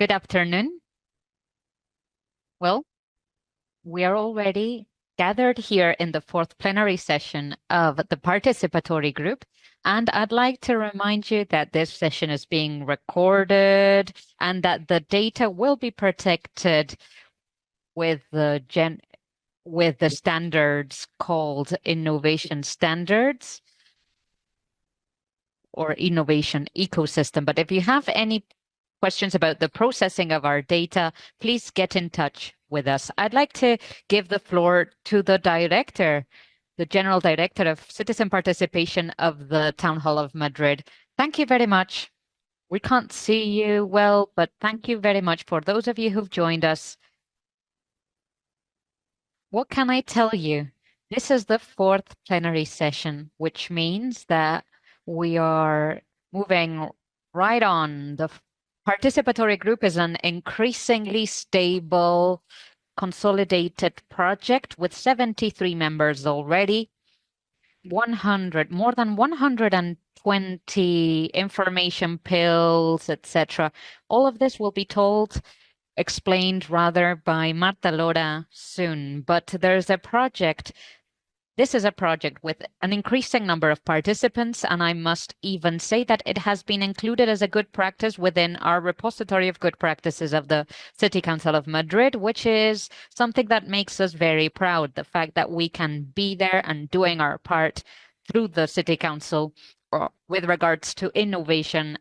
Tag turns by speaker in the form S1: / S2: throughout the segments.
S1: Good afternoon. Well, we are already gathered here in the fourth plenary session of the Participatory Group, and I'd like to remind you that this session is being recorded and that the data will be protected with the standards called innovation standards or innovation ecosystem. But if you have any questions about the processing of our data, please get in touch with us. I'd like to give the floor to the director, the General Director of Citizen Participation of the Town Hall of Madrid. Thank you very much. We can't see you well, but thank you very much for those of you who've joined us. What can I tell you? This is the fourth plenary session, which means that we are moving right on. The Participatory Group is an increasingly stable, consolidated project with 73 members already, more than 120 information pills, etc. All of this will be explained rather by Marta Lora soon, but there's a project. This is a project with an increasing number of participants, and I must even say that it has been included as a good practice within our repository of good practices of the City Council of Madrid, which is something that makes us very proud. The fact that we can be there and doing our part through the City Council with regards to innovation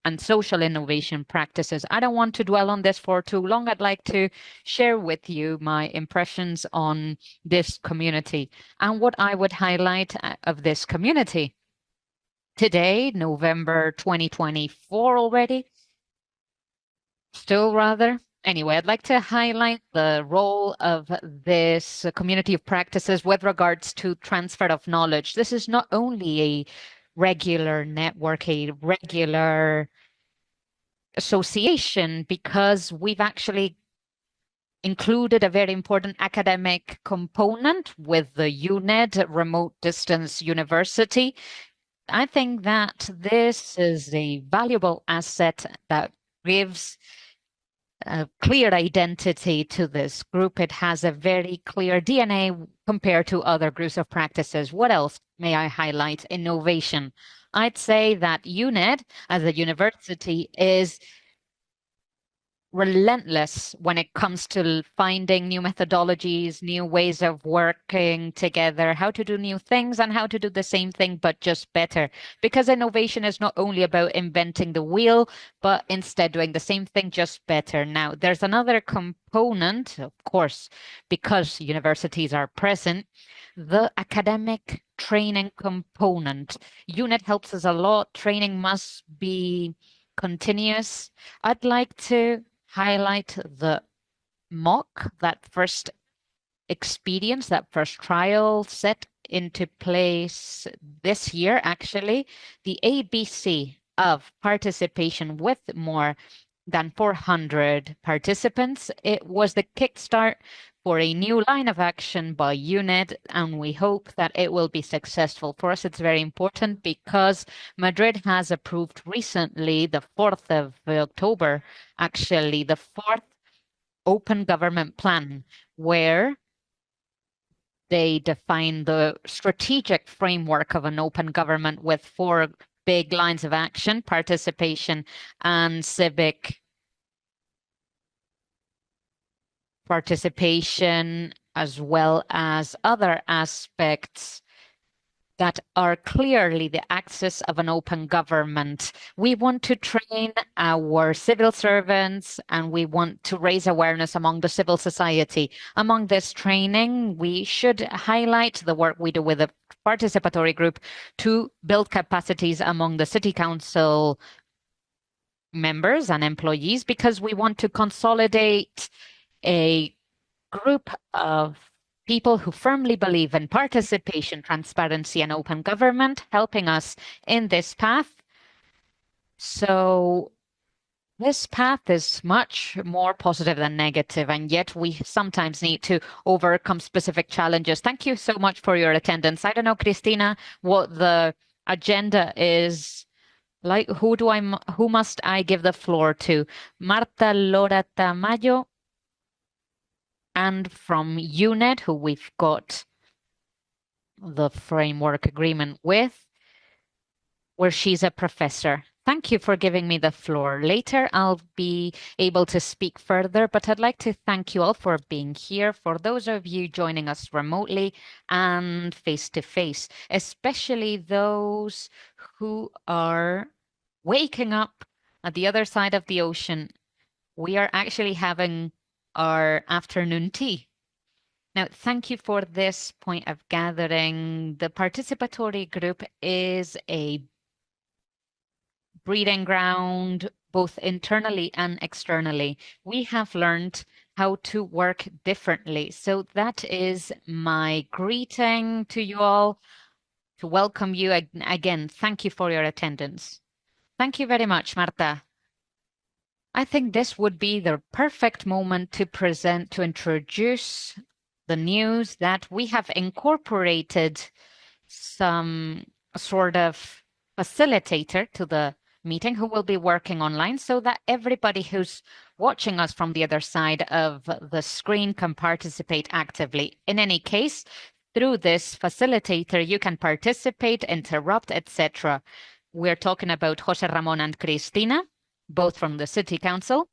S1: and social innovation practices. I don't want to dwell on this for too long. I'd like to share with you my impressions on this community and what I would highlight of this community. Today, November 2024 already, still rather. Anyway, I'd like to highlight the role of this community of practices with regards to transfer of knowledge. This is not only a regular network, a regular association, because we've actually included a very important academic component with the UNED, Remote Distance University. I think that this is a valuable asset that gives a clear identity to this group. It has a very clear DNA compared to other groups of practices. What else may I highlight? Innovation. I'd say that UNED as a university is relentless when it comes to finding new methodologies, new ways of working together, how to do new things and how to do the same thing, but just better. Because innovation is not only about inventing the wheel, but instead doing the same thing, just better. Now, there's another component, of course, because universities are present, the academic training component. UNED helps us a lot. Training must be continuous. I'd like to highlight the mock, that first experience, that first trial set into place this year, actually, the ABC of participation with more than 400 participants. It was the kickstart for a new line of action by UNED, and we hope that it will be successful. For us, it's very important because Madrid has approved recently, the 4th of October, actually, the 4th Open Government Plan, where they define the strategic framework of an open government with 4 big lines of action: participation and civic participation, as well as other aspects that are clearly the axis of an open government. We want to train our civil servants and we want to raise awareness among the civil society. Among this training, we should highlight the work we do with the participatory group to build capacities among the city council members and employees, because we want to consolidate a group of people who firmly believe in participation, transparency, and open government, helping us in this path. So this path is much more positive than negative, and yet we sometimes need to overcome specific challenges. Thank you so much for your attendance. I don't know, Cristina, what the agenda is Like, who must I give the floor to? Marta Lora-Tamayo, and from UNED, who we've got the framework agreement with, where she's a professor. Thank you for giving me the floor. Later, I'll be able to speak further, but I'd like to thank you all for being here, for those of you joining us remotely and face to face, especially those who are waking up at the other side of the ocean. We are actually having our afternoon tea. Now, thank you for this point of gathering. The participatory group is a breeding ground, both internally and externally. We have learned how to work differently. So that is my greeting to you all, to welcome you again. Thank you for your attendance. Thank you very much, Marta. I think this would be the perfect moment to introduce the news that we have incorporated some sort of facilitator to the meeting who will be working online so that everybody who's watching us from the other side of the screen can participate actively. In any case, through this facilitator, you can participate, interrupt, etc. We're talking about Jose Ramon and Cristina, both from the City Council.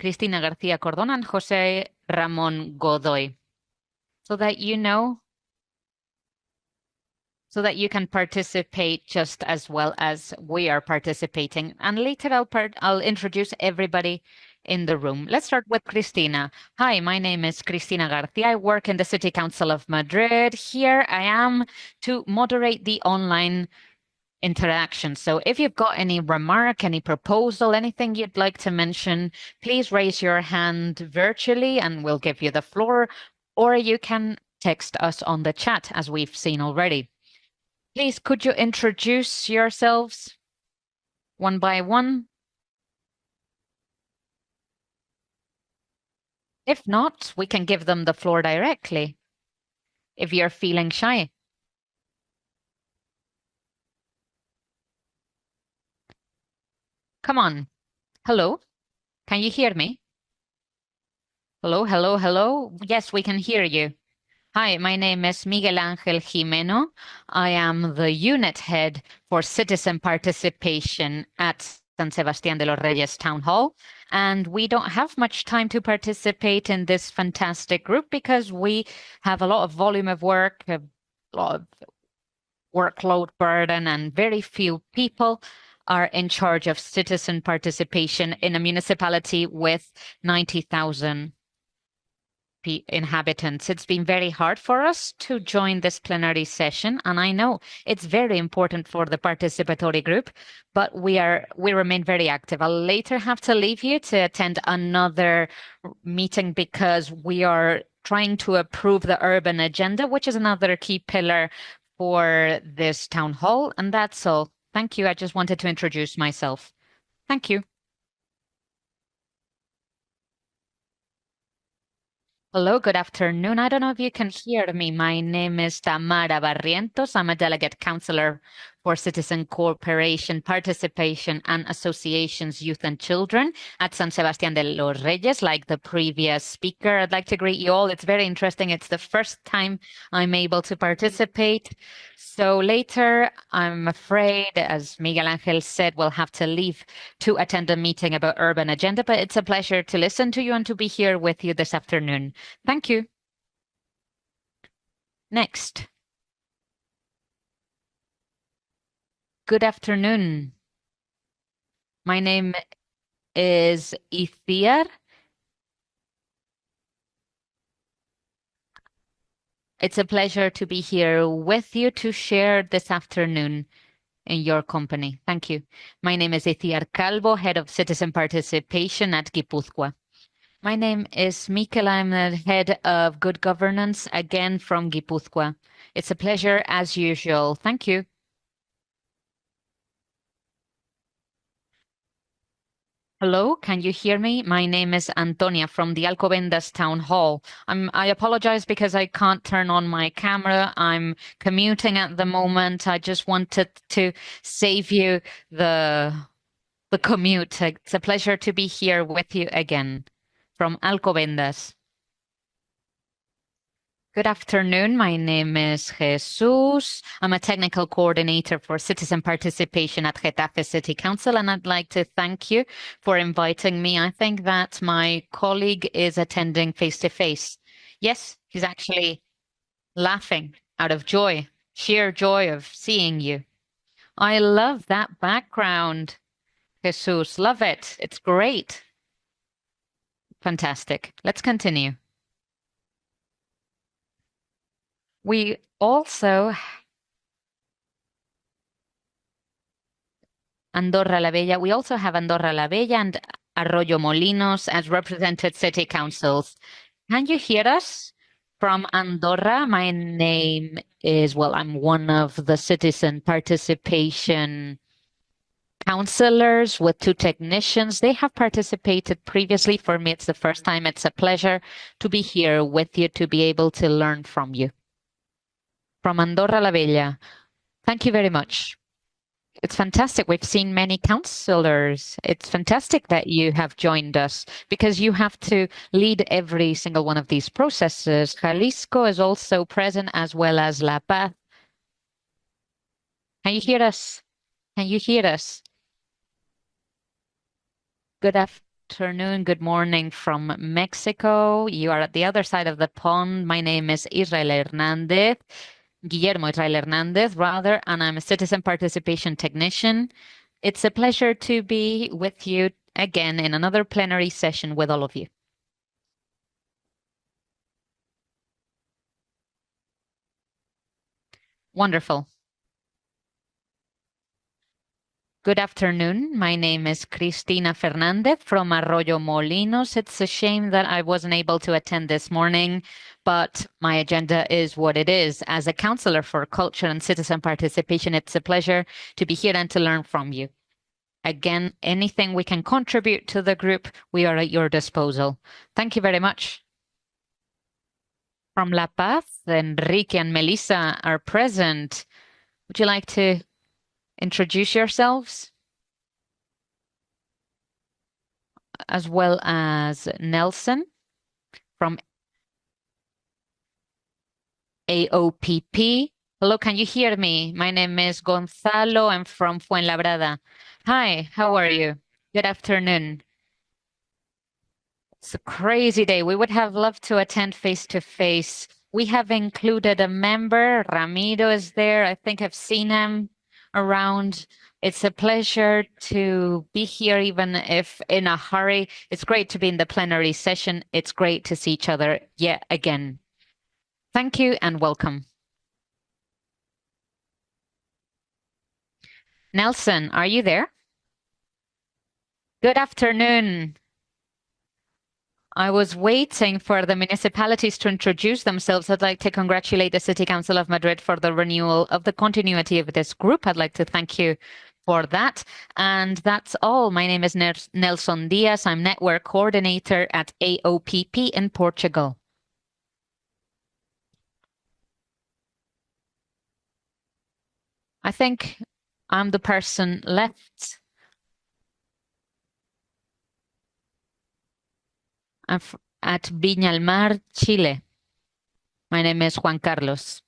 S1: Cristina García Cordón and Jose Ramon Godoy. So that you know, so that you can participate just as well as we are participating. And later I'll introduce everybody in the room. Let's start with Cristina. Hi, my name is Cristina García. I work in the City Council of Madrid. Here I am to moderate the online interaction. So if you've got any remark, any proposal, anything you'd like to mention, please raise your hand virtually and we'll give you the floor, or you can text us on the chat as we've seen already. Please, could you introduce yourselves one by one? If not, we can give them the floor directly if you're feeling shy. Come on. Hello, can you hear me? Hello, hello, hello. Yes, we can hear you. Hi, my name is Miguel Ángel Jimeno. I am the unit head for citizen participation at San Sebastián de los Reyes Town Hall. And we don't have much time to participate in this fantastic group because we have a lot of volume of work, a lot of workload burden, and very few people are in charge of citizen participation in a municipality with 90,000 inhabitants. It's been very hard for us to join this plenary session, and I know it's very important for the participatory group, but we remain very active. I'll later have to leave you to attend another meeting because we are trying to approve the urban agenda, which is another key pillar for this town hall, and that's all. Thank you. I just wanted to introduce myself. Thank you. Hello, good afternoon. I don't know if you can hear me. My name is Tamara Barrientos. I'm a delegate counselor for Citizen Cooperation, Participation and Associations, Youth and Children at San Sebastián de los Reyes. Like the previous speaker, I'd like to greet you all. It's very interesting. It's the first time I'm able to participate. So later, I'm afraid, as Miguel Ángel said, we'll have to leave to attend a meeting about urban agenda, but it's a pleasure to listen to you and to be here with you this afternoon. Thank you. Next. Good afternoon. My name is Ithiar. It's a pleasure to be here with you to share this afternoon in your company. Thank you. My name is Ithiar Calvo, Head of Citizen Participation at Guipúzcoa. My name is Mikel. I'm the Head of Good Governance, again from Guipúzcoa. It's a pleasure as usual. Thank you. Hello, can you hear me? My name is Antonia from the Alcobendas Town Hall. I apologize because I can't turn on my camera. I'm commuting at the moment. I just wanted to save you the the commute. It's a pleasure to be here with you again from Alcobendas. Good afternoon. My name is Jesus. I'm a technical coordinator for citizen participation at Getafe City Council, and I'd like to thank you for inviting me. I think that my colleague is attending face to face. Yes, he's actually laughing out of joy, sheer joy of seeing you. I love that background, Jesus. Love it. It's great. Fantastic. Let's continue. We also Andorra la Bella. We also have Andorra la Bella and Arroyo Molinos as represented city councils. Can you hear us from Andorra? My name is, well, I'm one of the citizen participation counselors with two technicians. They have participated previously. For me, it's the first time. It's a pleasure to be here with you, to be able to learn from you. From Andorra la Bella. Thank you very much. It's fantastic. We've seen many counselors. It's fantastic that you have joined us because you have to lead every single one of these processes. Jalisco is also present as well as La Paz. Can you hear us? Can you hear us? Good afternoon, good morning from Mexico. You are at the other side of the pond. My name is Israel Hernandez. Guillermo Israel Hernandez, rather, and I'm a citizen participation technician. It's a pleasure to be with you again in another plenary session with all of you. Wonderful. Good afternoon. My name is Cristina Fernandez from Arroyo Molinos. It's a shame that I wasn't able to attend this morning, but my agenda is what it is. As a counselor for culture and citizen participation, it's a pleasure to be here and to learn from you. Again, anything we can contribute to the group, we are at your disposal. Thank you very much. From La Paz, Enrique and Melissa are present. Would you like to introduce yourselves? As well as Nelson from AOPP. Hello, can you hear me? My name is Gonzalo. I'm from Fuenlabrada. Hi, how are you? Good afternoon. It's a crazy day. We would have loved to attend face to face. We have included a member. Ramiro is there. I think I've seen him around. It's a pleasure to be here, even if in a hurry. It's great to be in the plenary session. It's great to see each other yet again. Thank you and welcome. Nelson, are you there? Good afternoon. I was waiting for the municipalities to introduce themselves. I'd like to congratulate the City Council of Madrid for the renewal of the continuity of this group. I'd like to thank you for that. And that's all. My name is Nelson Diaz. I'm Network Coordinator at AOPP in Portugal. I think I'm the person left. At Viña del Mar, Chile. My name is Juan Carlos.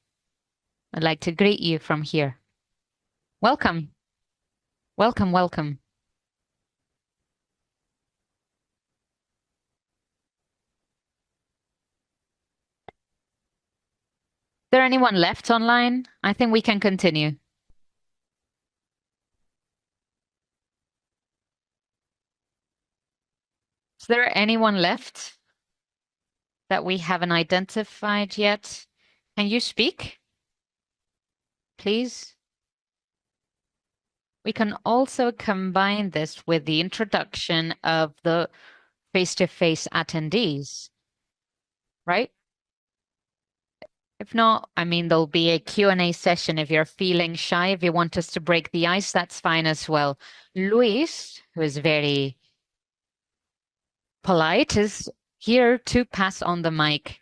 S1: I'd like to greet you from here. Welcome. Welcome, welcome. Is there anyone left online? I think we can continue. Is there anyone left that we haven't identified yet? Can you speak, please? We can also combine this with the introduction of the face-to-face attendees, right? If not, I mean, there'll be a Q&A session. If you're feeling shy, if you want us to break the ice, that's fine as well. Luis, who is very polite, is here to pass on the mic.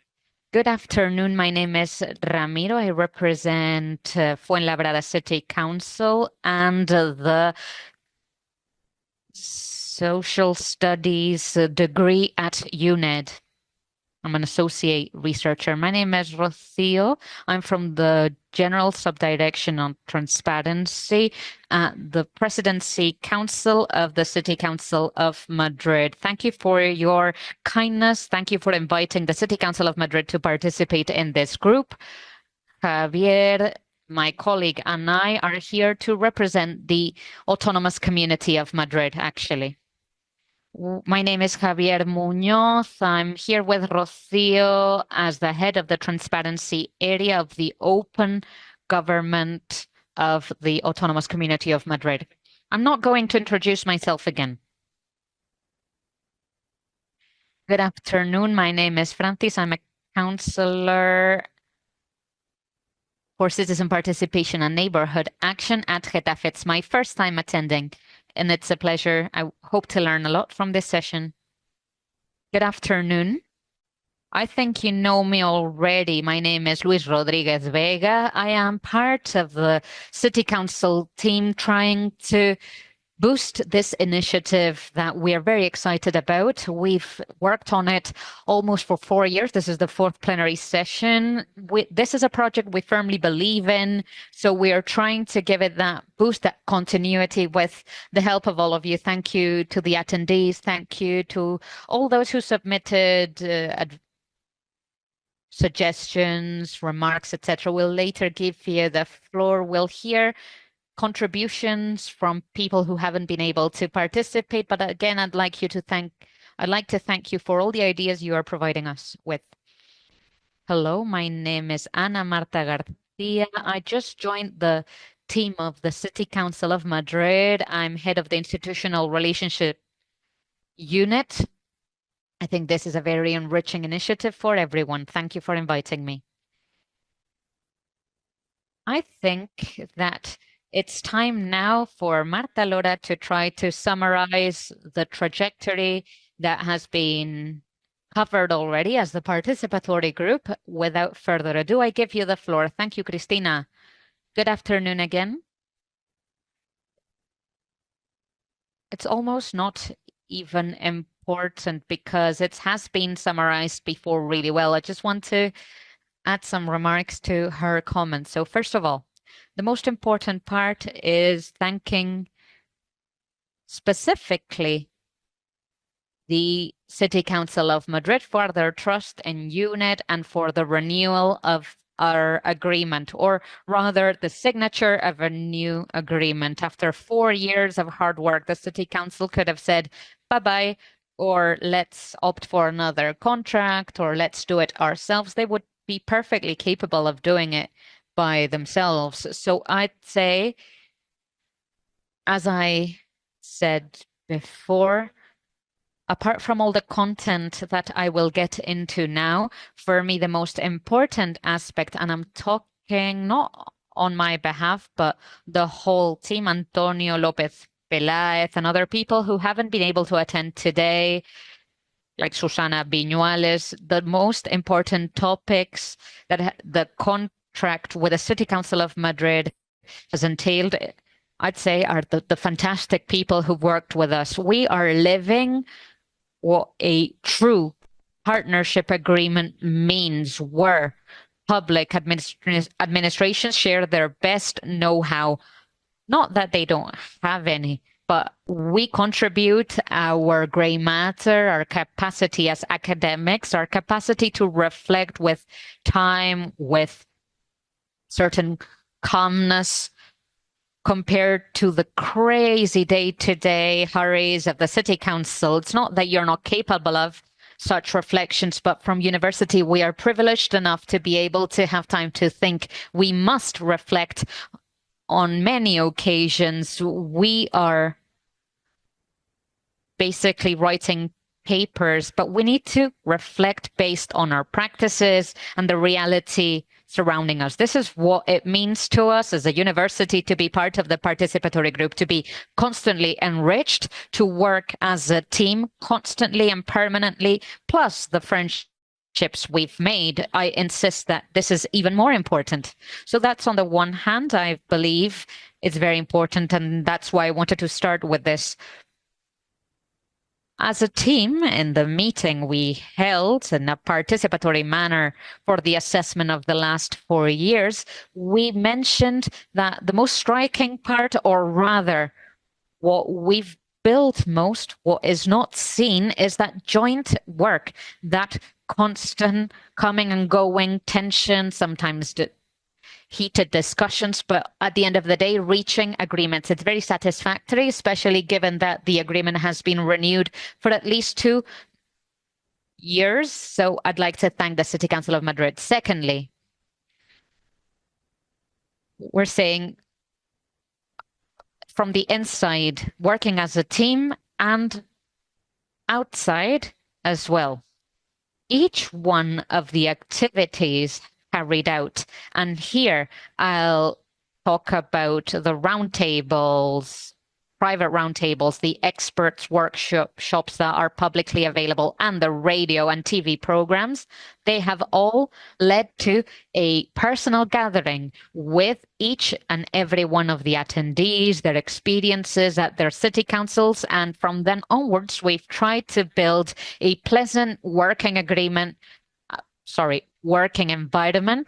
S1: Good afternoon. My name is Ramiro. I represent Fuenlabrada City Council and the Social Studies degree at UNED. I'm an associate researcher. My name is Rocio. I'm from the General Subdirection on Transparency at the Presidency Council of the City Council of Madrid. Thank you for your kindness. Thank you for inviting the City Council of Madrid to participate in this group. Javier, my colleague, and I are here to represent the autonomous community of Madrid, actually. My name is Javier Muñoz. I'm here with Rocio as the head of the transparency area of the open government of the Autonomous Community of Madrid. I'm not going to introduce myself again. Good afternoon. My name is Francis. I'm a counselor for citizen participation and neighborhood action at Getafe. It's my first time attending, and it's a pleasure. I hope to learn a lot from this session. Good afternoon. I think you know me already. My name is Luis Rodriguez Vega. I am part of the City Council team trying to boost this initiative that we are very excited about. We've worked on it almost for 4 years. This is the fourth plenary session. This is a project we firmly believe in, so we are trying to give it that boost, that continuity with the help of all of you. Thank you to the attendees. Thank you to all those who submitted suggestions, remarks, etc. We'll later give you the floor. We'll hear contributions from people who haven't been able to participate. But again, I'd like to thank you for all the ideas you are providing us with. Hello, my name is Ana Marta Garcia. I just joined the team of the City Council of Madrid. I'm head of the Institutional Relationship Unit. I think this is a very enriching initiative for everyone. Thank you for inviting me. I think that it's time now for Marta Lora to try to summarize the trajectory that has been covered already as the participatory group. Without further ado, I give you the floor. Thank you, Cristina. Good afternoon again. It's almost not even important because it has been summarized before really well. I just want to add some remarks to her comments. So first of all, the most important part is thanking specifically the City Council of Madrid for their trust in UNED and for the renewal of our agreement, or rather the signature of a new agreement. After 4 years of hard work, the City Council could have said bye-bye, or let's opt for another contract, or let's do it ourselves. They would be perfectly capable of doing it by themselves. So I'd say, as I said before, apart from all the content that I will get into now, for me, the most important aspect, and I'm talking not on my behalf, but the whole team, Antonio López Peláez and other people who haven't been able to attend today, like Susana Viñuales, the most important topics that the contract with the City Council of Madrid has entailed, I'd say, are the fantastic people who've worked with us. We are living what a true partnership agreement means, where public administrations share their best know-how. Not that they don't have any, but we contribute our gray matter, our capacity as academics, our capacity to reflect with time, with certain calmness, compared to the crazy day-to-day hurries of the City Council. It's not that you're not capable of such reflections, but from university, we are privileged enough to be able to have time to think. We must reflect on many occasions. We are basically writing papers, but we need to reflect based on our practices and the reality surrounding us. This is what it means to us as a university to be part of the participatory group, to be constantly enriched, to work as a team constantly and permanently, plus the friendships we've made. I insist that this is even more important. So that's on the one hand, I believe it's very important, and that's why I wanted to start with this. As a team, in the meeting we held in a participatory manner for the assessment of the last 4 years, we mentioned that the most striking part, or rather what we've built most, what is not seen, is that joint work, that constant coming and going tension, sometimes heated discussions, but at the end of the day, reaching agreements. It's very satisfactory, especially given that the agreement has been renewed for at least 2 years. So I'd like to thank the City Council of Madrid. Secondly, we're saying from the inside, working as a team, and outside as well. Each one of the activities carried out. And here I'll talk about the roundtables, private roundtables, the experts workshops that are publicly available, and the radio and TV programs. They have all led to a personal gathering with each and every one of the attendees, their experiences at their city councils. And from then onwards, we've tried to build a pleasant working environment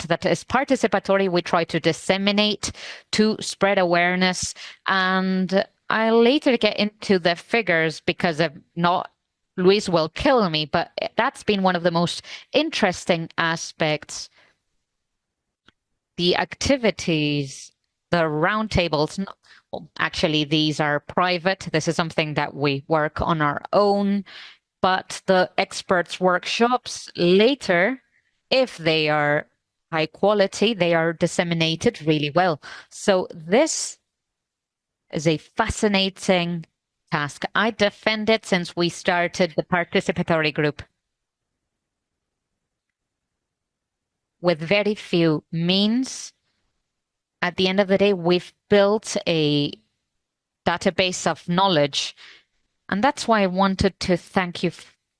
S1: that is participatory. We try to disseminate, to spread awareness, and I'll later get into the figures because if not, Luis will kill me, but that's been one of the most interesting aspects. The activities, the roundtables, well, actually these are private. This is something that we work on our own, but the experts workshops later, if they are high quality, they are disseminated really well. So this is a fascinating task. I defend it since we started the participatory group. With very few means, at the end of the day, we've built a database of knowledge. And that's why I wanted to thank you,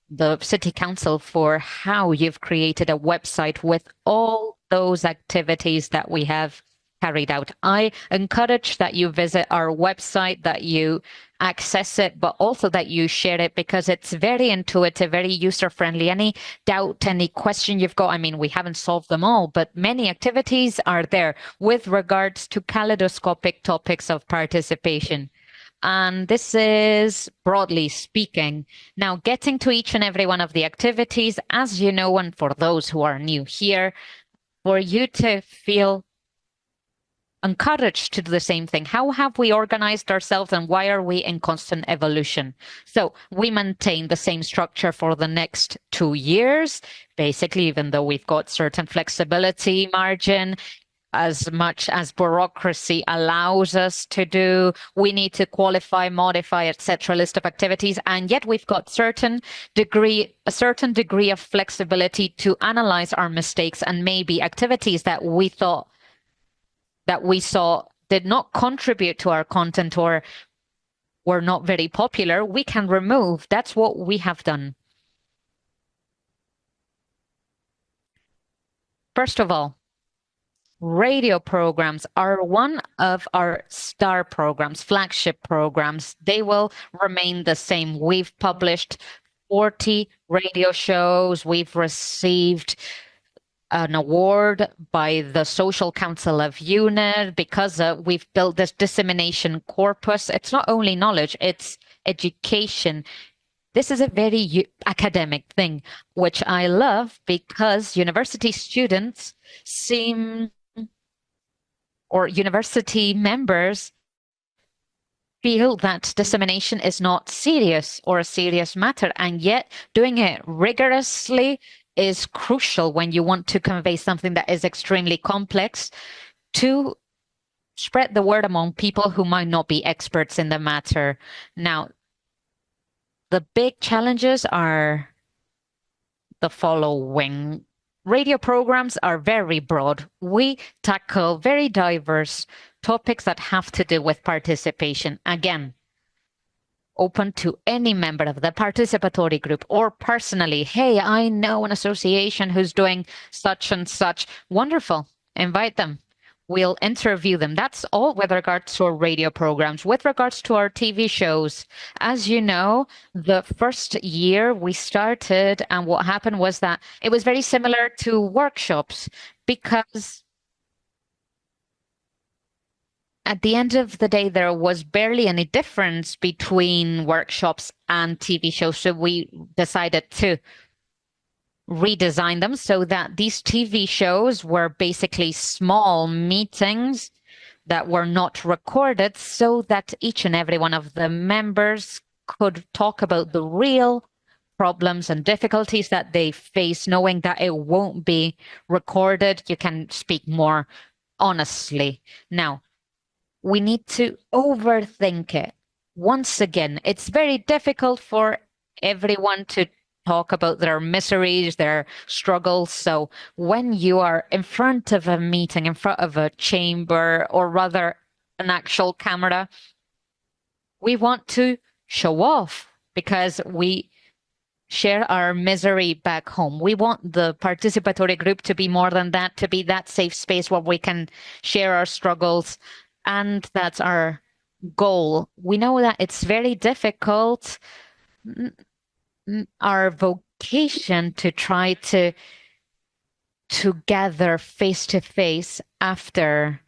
S1: the City Council, for how you've created a website with all those activities that we have carried out. I encourage that you visit our website, that you access it, but also that you share it because it's very intuitive, very user-friendly. Any doubt, any question you've got, I mean, we haven't solved them all, but many activities are there with regards to kaleidoscopic topics of participation. And this is broadly speaking. Now, getting to each and every one of the activities, as you know, and for those who are new here, for you to feel encouraged to do the same thing. How have we organized ourselves and why are we in constant evolution? So we maintain the same structure for the next 2 years, basically, even though we've got certain flexibility margin, as much as bureaucracy allows us to do. We need to qualify, modify, etc. list of activities, and yet we've got a certain degree of flexibility to analyze our mistakes and maybe activities that we thought that we saw did not contribute to our content or were not very popular, we can remove. That's what we have done. First of all, radio programs are one of our star programs, flagship programs. They will remain the same. We've published 40 radio shows. We've received an award by the Social Council of UNED because we've built this dissemination corpus. It's not only knowledge, it's education. This is a very academic thing, which I love because university students or university members feel that dissemination is not serious or a serious matter, and yet doing it rigorously is crucial when you want to convey something that is extremely complex, to spread the word among people who might not be experts in the matter. Now, The big challenges are the following. Radio programs are very broad. We tackle very diverse topics that have to do with participation. Again, open to any member of the participatory group or personally. Hey, I know an association who's doing such and such. Wonderful. Invite them. We'll interview them. That's all with regards to our radio programs. With regards to our TV shows, as you know, the first year we started, and what happened was that it was very similar to workshops because at the end of the day, there was barely any difference between workshops and TV shows. So we decided to redesign them so that these TV shows were basically small meetings that were not recorded so that each and every one of the members could talk about the real problems and difficulties that they face, knowing that it won't be recorded. You can speak more honestly. Now, we need to overthink it. Once again, it's very difficult for everyone to talk about their miseries, their struggles. So when you are in front of a meeting, in front of a chamber, or rather an actual camera, we want to show off because we share our misery back home. We want the participatory group to be more than that, to be that safe space where we can share our struggles. And that's our goal. We know that it's very difficult, our vocation to try to gather face to face after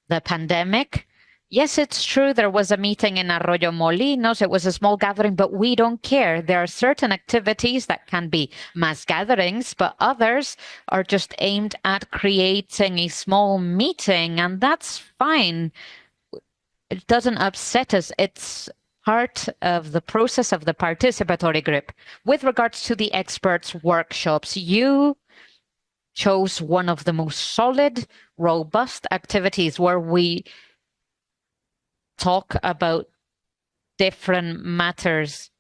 S1: the pandemic. Yes, it's true. There was a meeting in Arroyo Molinos. It was a small gathering, but we don't care. There are certain activities that can be mass gatherings, but others are just aimed at creating a small meeting, and that's fine. It doesn't upset us. It's part of the process of the participatory group. With regards to the experts workshops, you chose one of the most solid, robust activities where we talk about different matters.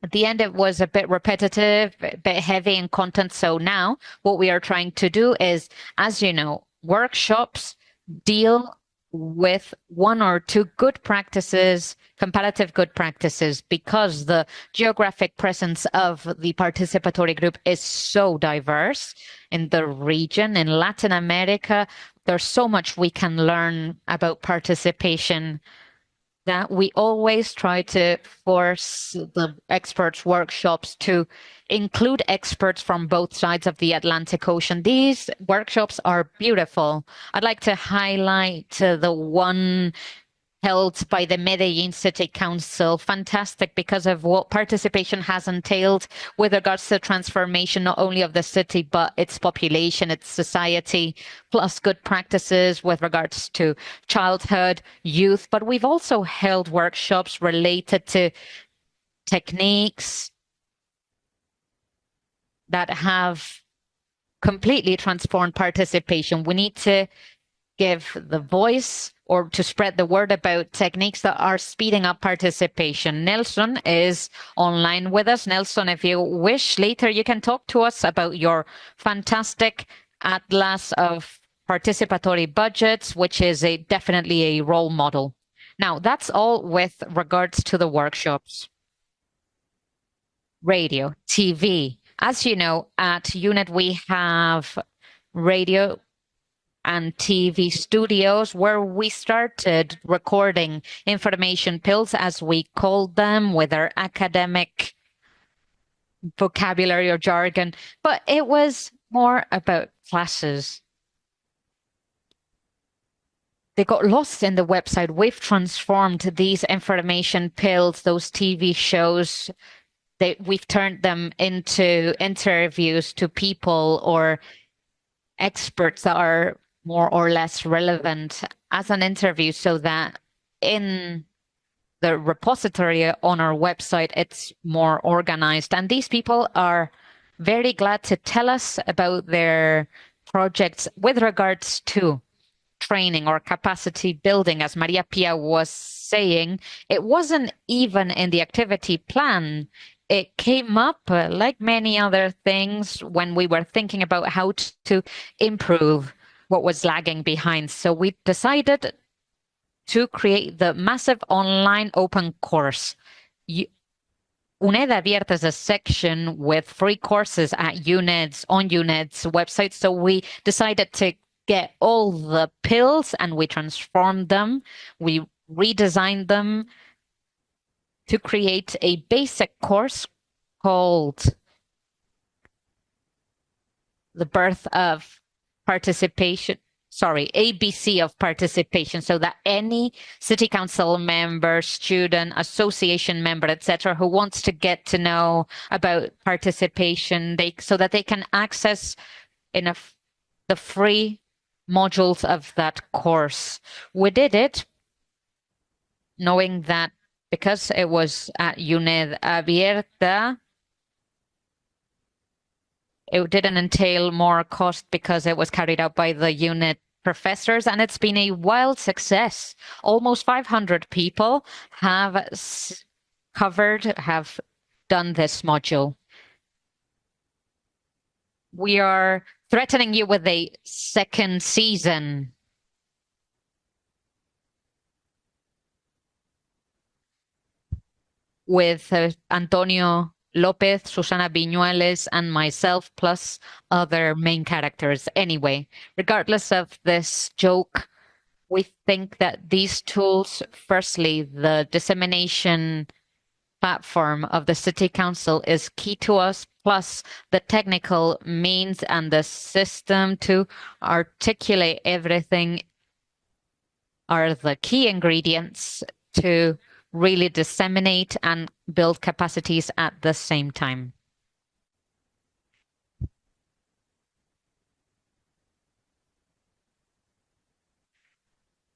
S1: At the end, it was a bit repetitive, a bit heavy in content. So now what we are trying to do is, as you know, workshops deal with one or two good practices, comparative good practices, because the geographic presence of the participatory group is so diverse in the region. In Latin America, there's so much we can learn about participation that we always try to force the experts workshops to include experts from both sides of the Atlantic Ocean. These workshops are beautiful. I'd like to highlight the one held by the Medellin City Council. Fantastic because of what participation has entailed with regards to transformation, not only of the city, but its population, its society, plus good practices with regards to childhood, youth. But we've also held workshops related to techniques that have completely transformed participation. We need to give the voice or to spread the word about techniques that are speeding up participation. Nelson is online with us. Nelson, if you wish, later you can talk to us about your fantastic atlas of participatory budgets, which is definitely a role model. Now, that's all with regards to the workshops. Radio, TV. As you know, at UNED, we have radio and TV studios where we started recording information pills, as we called them, with our academic vocabulary or jargon, but it was more about classes. They got lost in the website. We've transformed these information pills, those TV shows, we've turned them into interviews to people or experts that are more or less relevant as an interview, so that in the repository on our website, it's more organized. And these people are very glad to tell us about their projects with regards to training or capacity building, as Maria Pia was saying, it wasn't even in the activity plan. It came up, like many other things, when we were thinking about how to improve what was lagging behind. So we decided to create the massive online open course. UNED Abierta is a section with free courses at on UNED's website. So we decided to get all the pills and we transformed them. We redesigned them to create a basic course called The Birth of Participation. Sorry, ABC of participation, so that any city council member, student, association member, etc., who wants to get to know about participation, so that they can access the free modules of that course. We did it knowing that because it was at UNED Abierta, it didn't entail more cost because it was carried out by the UNED professors, and it's been a wild success. Almost 500 people have done this module. We are threatening you with a second season. With Antonio Lopez, Susana Viñuales, and myself, plus other main characters. Anyway, regardless of this joke, we think that these tools, firstly, the dissemination platform of the City Council is key to us, plus the technical means and the system to articulate everything are the key ingredients to really disseminate and build capacities at the same time.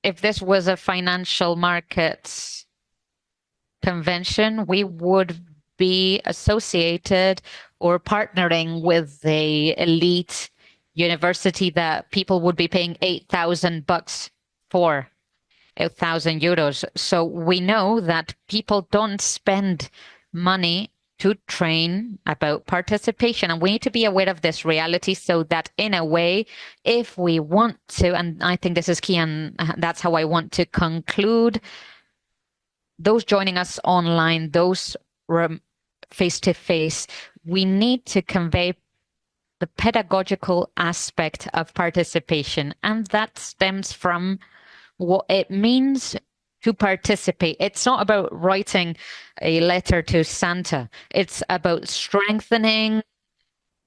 S1: If this was a financial markets convention, we would be associated or partnering with the elite university that people would be paying $8,000 for. 1,000 euros. So we know that people don't spend money to train about participation. And we need to be aware of this reality so that in a way, if we want to, and I think this is key, and that's how I want to conclude, those joining us online, those face-to-face, we need to convey the pedagogical aspect of participation. And that stems from what it means to participate. It's not about writing a letter to Santa. It's about strengthening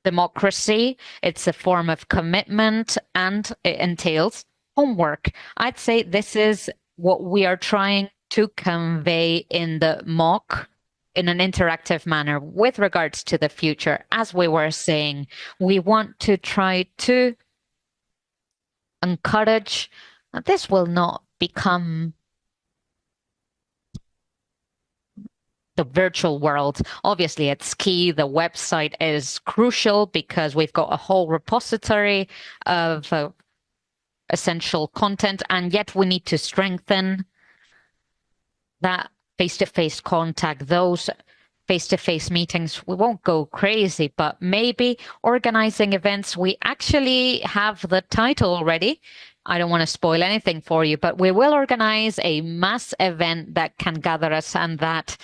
S1: democracy. It's a form of commitment and it entails homework. I'd say this is what we are trying to convey in the mock in an interactive manner with regards to the future. As we were saying, we want to try to encourage. This will not become the virtual world. Obviously, it's key. The website is crucial because we've got a whole repository of essential content, and yet we need to strengthen that face-to-face contact, those face-to-face meetings. We won't go crazy, but maybe organizing events. We actually have the title already. I don't want to spoil anything for you, but we will organize a mass event that can gather us and that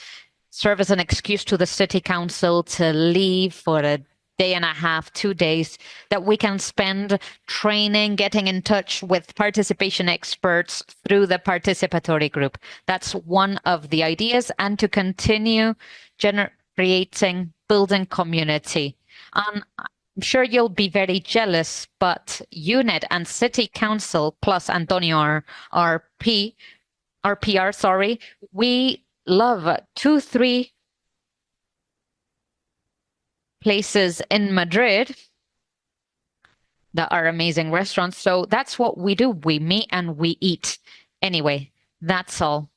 S1: serve as an excuse to the city council to leave for a day and a half, 2 days, that we can spend training, getting in touch with participation experts through the participatory group. That's one of the ideas, and to continue creating, building community. I'm sure you'll be very jealous, but UNED and City Council plus Antonio, our PR, sorry, we love 2-3 places in Madrid that are amazing restaurants. So that's what we do. We meet and we eat. Anyway, that's all.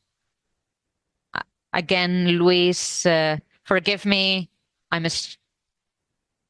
S1: Again, Luis, forgive me. I'm a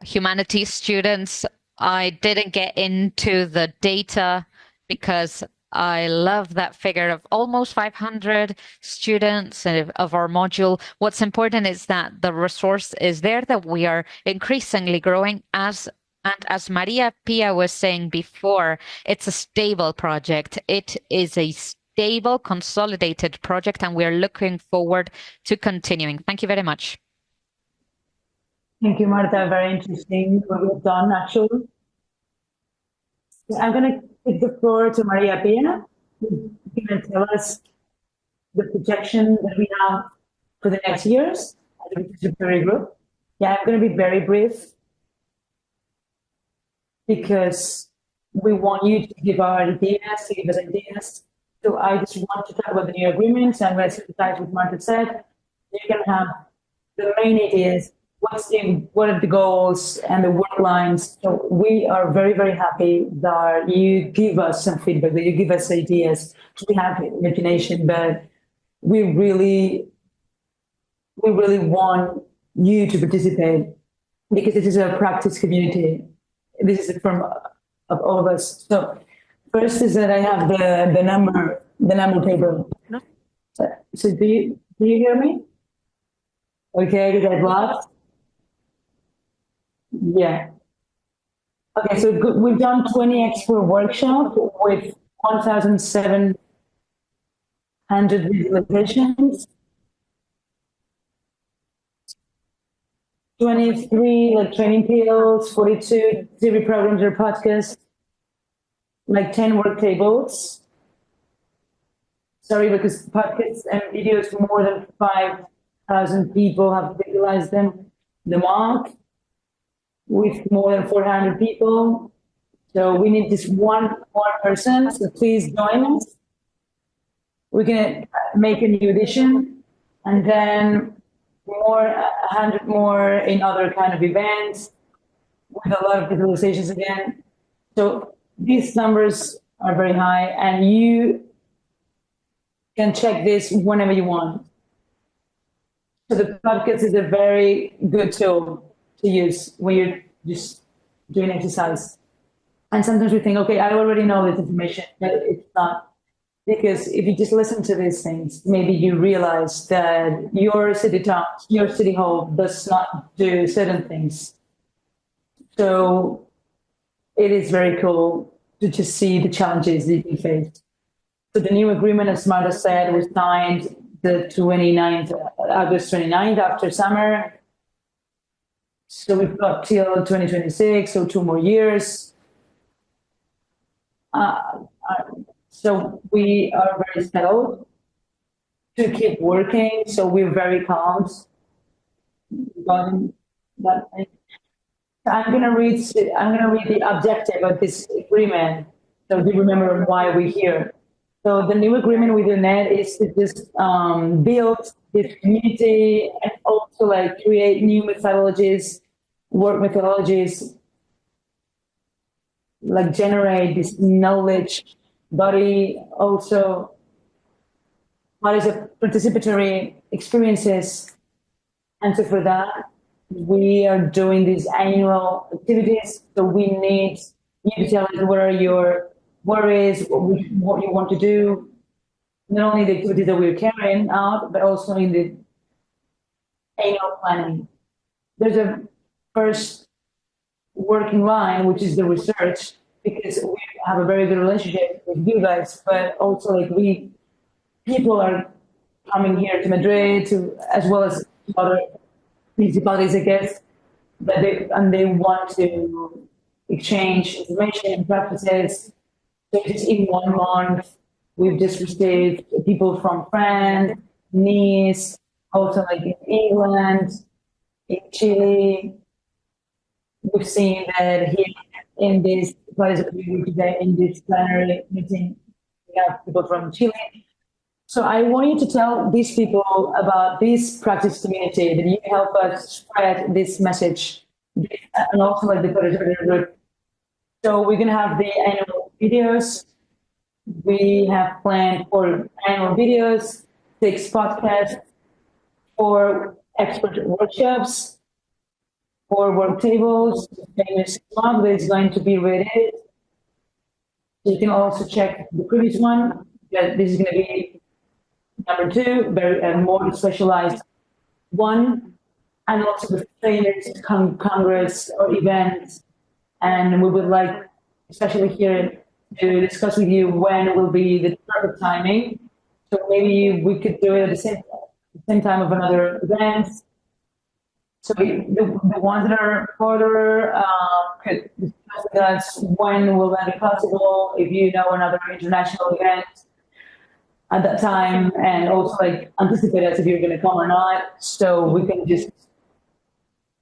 S1: humanities student. I didn't get into the data because I love that figure of almost 500 students of our module. What's important is that the resource is there, that we are increasingly growing and as Maria Pia was saying before, it's a stable project. It is a stable, consolidated project, and we're looking forward to continuing. Thank you very much.
S2: Thank you, Marta. Very interesting what we've done, actually. I'm going to give the floor to Maria Pia, who's going to tell us the projection that we have for the next years as a participatory group. Yeah, I'm going to be very brief because we want you to give our ideas, to give us ideas. So I just want to talk about the new agreements, and let's start with Marta said. You can have the main ideas, what are the goals and the work lines. So we are very, very happy that you give us some feedback, that you give us ideas. We have imagination, but we really want you to participate because this is a practice community. This is from of all of us. So first is that I have the number table. So do you hear me? Okay, because I've lost. Yeah. Okay, so we've done 20 expert workshop with 1,700 visualizations, 23 like training fields, 42 TV programs or podcasts, like 10 work tables. Sorry, because podcasts and videos, more than 5,000 people have visualized them. The mock with more than 400 people. So we need just one more person. So please join us. We're gonna make a new edition, and then 100 more in other kind of events with a lot of visualizations again. So these numbers are very high, and you can check this whenever you want. So the podcast is a very good tool to use when you're just doing exercise. And sometimes we think, okay, I already know this information, but it's not. Because if you just listen to these things, maybe you realize that your city hall does not do certain things. So it is very cool to just see the challenges that you face. So the new agreement, as Marta said, was signed the August 29th after summer. So we've got till 2026, so 2 more years. So we are very settled to keep working. So we're very calm. I'm gonna read the objective of this agreement. So you remember why we're here. So the new agreement with UNED is to just build this community and also like create new methodologies, work methodologies, like generate this knowledge body. Also, what is a participatory experiences? And so for that, we are doing these annual activities. So we need you to tell us what are your worries, what you want to do, not only the activities that we're carrying out, but also in the annual planning. There's a first working line, which is the research, because we have a very good relationship with you guys, but also like people are coming here to Madrid as well as other municipalities, I guess, and they want to exchange information and practices. So just in 1 month, we've just received people from France, Nice, also like in England, in Chile. We've seen that here in this participatory group today, in this plenary meeting, we have people from Chile. So I want you to tell these people about this practice community, that you help us spread this message, and also like the participatory group. So we're going to have the annual videos. We have planned for annual videos, 6 podcasts, 4 expert workshops, 4 work tables, famous blog that is going to be rated. So you can also check the previous one. That this is going to be number 2, very more specialized one, and also the famous congress or events. And we would like, especially here, to discuss with you when will be the perfect timing. So maybe we could do it at the same time of another event. So the ones that are further could discuss with us when will that be possible, if you know another international event at that time, and also like anticipate us if you're going to come or not, so we can just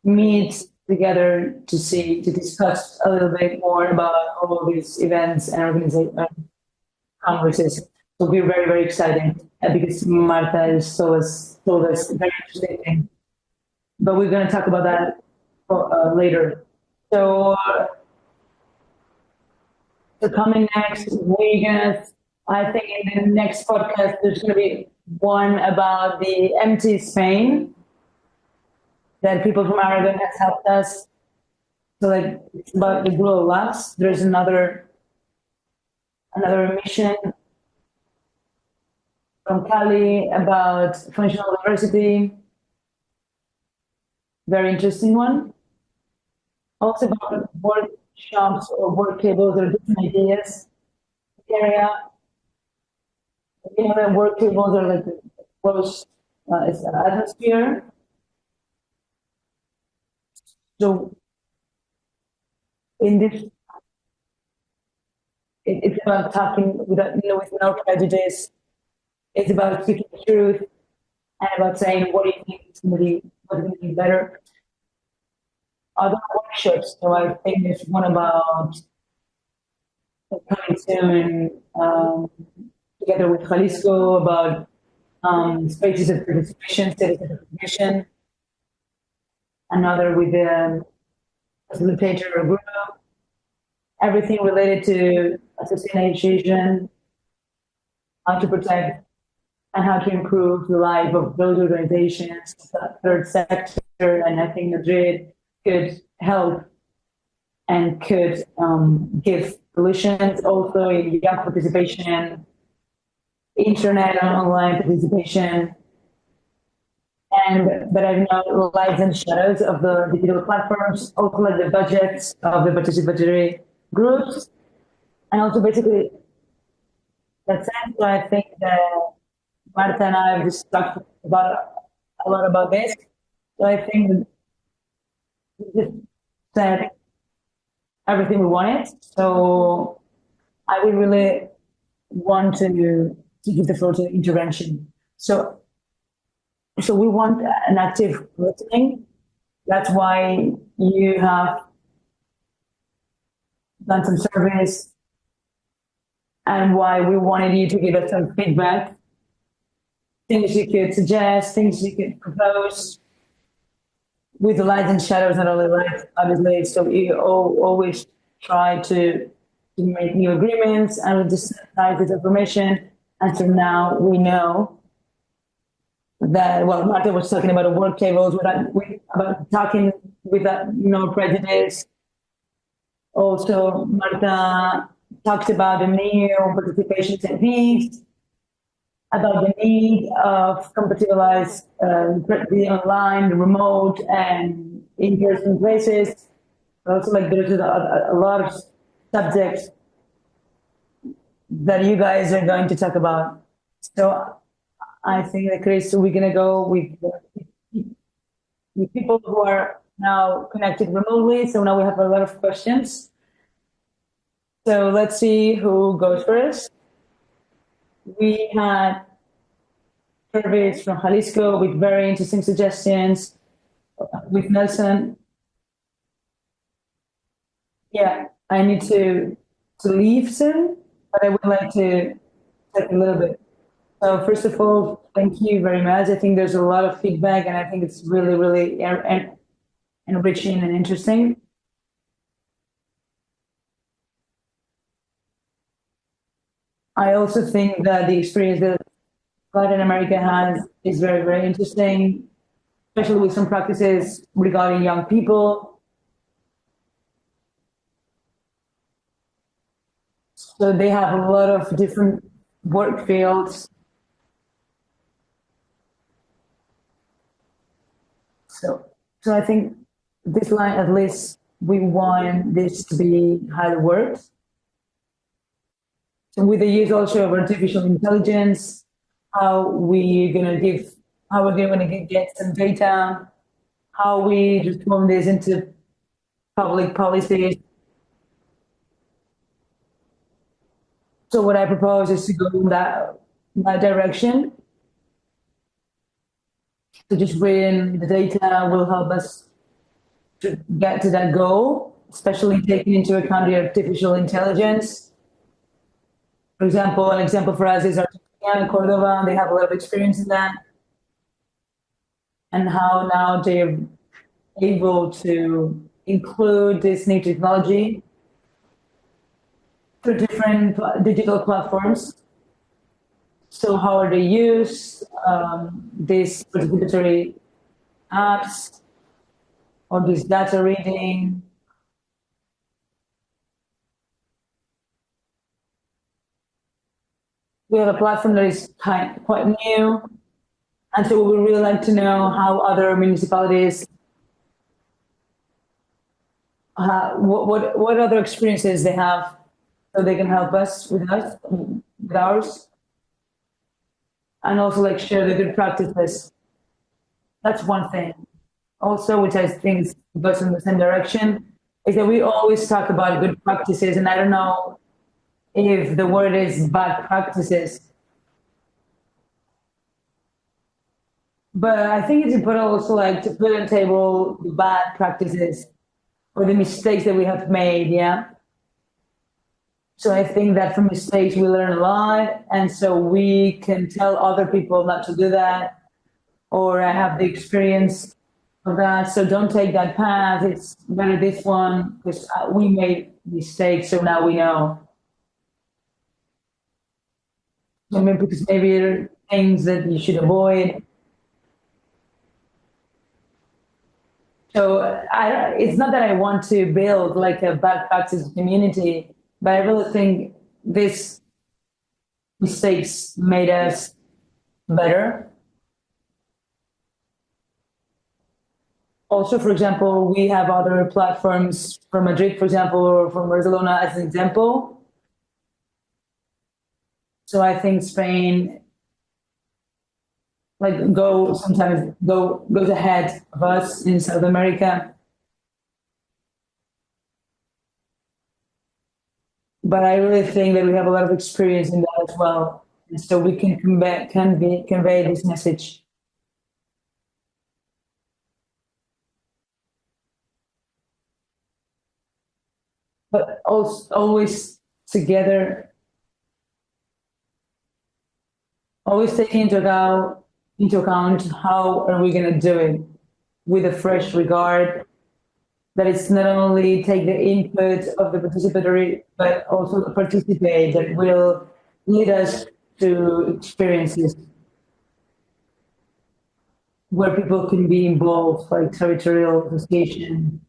S2: meet together to discuss a little bit more about all of these events and congresses. So we're very, very excited because Marta is told us very interesting thing. But we're going to talk about that later. So, coming next, I think in the next podcast, there's going to be one about the empty Spain that people from Aragon has helped us. So like it's about the Blue Labs. There's another mission from Cali about functional diversity. Very interesting one. Also about workshops or work tables or different ideas area. You know that work tables are like the close atmosphere. So in this, it's about talking with no prejudice. It's about speaking the truth and about saying what do you think is going to be, what's going to be better. Other workshops, so I think there's one about coming soon together with Jalisco about spaces of participation, citizen participation. Another with the facilitator group. Everything related to assassination, how to protect and how to improve the life of those organizations, the third sector, and I think Madrid could help and could give solutions also in young participation, internet and online participation, but I know lights and shadows of the digital platforms, also like the budgets of the participatory groups, and also basically that's it. So I think that Marta and I have just talked about a lot about this. So I think that we just said everything we wanted. So I would really want to give the floor to the intervention. So we want an active listening. That's why you have done some surveys and why we wanted you to give us some feedback, things you could suggest, things you could propose with the lights and shadows, not only lights, obviously. So we always try to make new agreements and we just synthesize this information. And so now we know that, well, Marta was talking about work tables, about talking without no prejudice. Also, Marta talked about the new participation techniques, about the need of compatibilize the online, the remote, and in-person places. Also, like there's a lot of subjects that you guys are going to talk about. So I think that, Chris, we're going to go with people who are now connected remotely. So now we have a lot of questions. So let's see who goes first. We had surveys from Jalisco with very interesting suggestions. With Nelson, yeah, I need to leave soon, but I would like to talk a little bit. So first of all, thank you very much. I think there's a lot of feedback, and I think it's really, really enriching and interesting. I also think that the experience that Latin America has is very, very interesting, especially with some practices regarding young people. So they have a lot of different work fields. So I think this line, at least we want this to be how it works. So with the use also of artificial intelligence, how we're gonna get some data, how we transform this into public policies. So what I propose is to go in that direction. So just reading the data will help us to get to that goal, especially taking into account the artificial intelligence. For example, an example for us is Argentina and Cordova. They have a lot of experience in that. And how now they're able to include this new technology through different digital platforms. So how are they used? These participatory apps or this data reading. We have a platform that is quite new. And so we would really like to know how other municipalities, what other experiences they have so they can help us with ours. And also like share the good practices. That's one thing. Also, which I think goes in the same direction, is that we always talk about good practices, and I don't know if the word is bad practices. But I think it's important also like to put on the table the bad practices or the mistakes that we have made, yeah? So I think that from mistakes we learn a lot, and so we can tell other people not to do that, or I have the experience of that, so don't take that path, it's better this one, because we made mistakes, so now we know. I mean, because maybe there are things that you should avoid. So it's not that I want to build like a bad practice community, but I really think these mistakes made us better. Also, for example, we have other platforms from Madrid, for example, or from Barcelona as an example. So I think Spain sometimes goes ahead of us in South America. But I really think that we have a lot of experience in that as well. And so we can convey this message. But also always together, always taking into account how are we going to do it with a fresh regard, that it's not only take the input of the participatory, but also participate that will lead us to experiences where people can be involved, like territorial association.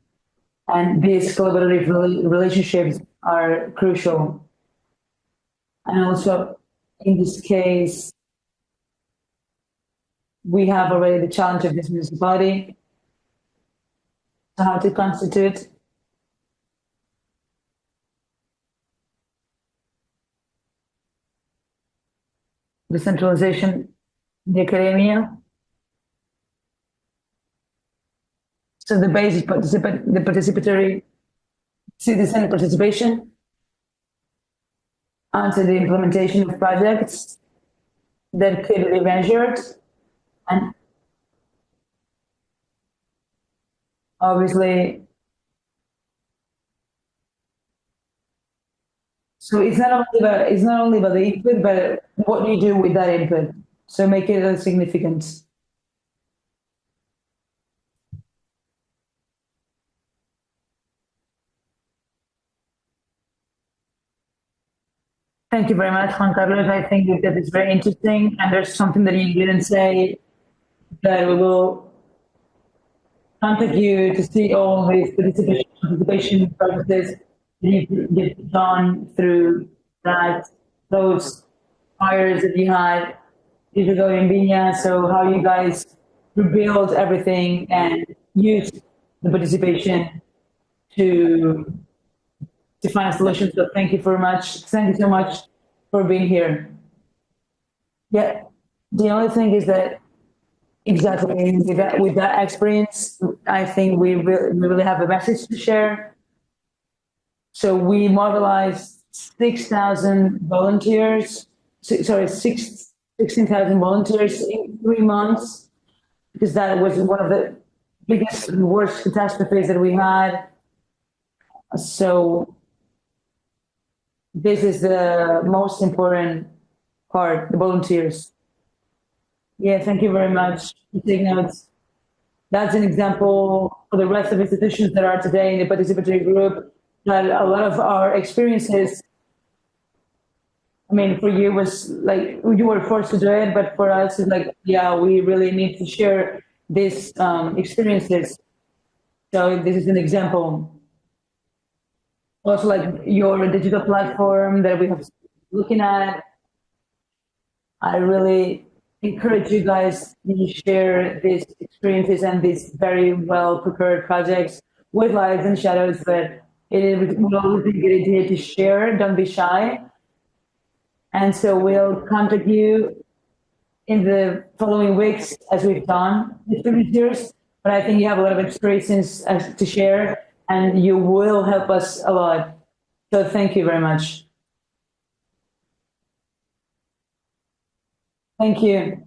S2: And these collaborative relationships are crucial. And also, in this case, we have already the challenge of this municipality, how to constitute decentralization in the academia. So the basic the participatory citizen participation, onto the implementation of projects that could be measured, and obviously, so it's not only about the input, but what you do with that input. So make it a significance. Thank you very much, Juan Carlos. I think that is very interesting, and there's something that you didn't say that we will contact you to see all these participation processes that you've done through that those fires that you had years ago in Viña, so how you guys rebuild everything and use the participation to find solutions. So thank you very much. Thank you so much for being here. Yeah, the only thing is that exactly with that experience, I think we really have a message to share. So we mobilized 6,000 volunteers, 16,000 volunteers in 3 months, because that was one of the biggest and worst catastrophes that we had. So this is the most important part, the volunteers. Yeah, thank you very much for taking notes. That's an example for the rest of institutions that are today in the participatory group, that a lot of our experiences, I mean, for you was like, you were forced to do it, but for us, it's like, yeah, we really need to share these experiences. So this is an example. Also, like your digital platform that we have looking at, I really encourage you guys to share these experiences and these very well prepared projects with lights and shadows, but it would always be a good idea to share. Don't be shy. And so we'll contact you in the following weeks as we've done with previous years. But I think you have a lot of experiences to share and you will help us a lot. So thank you very much. Thank you.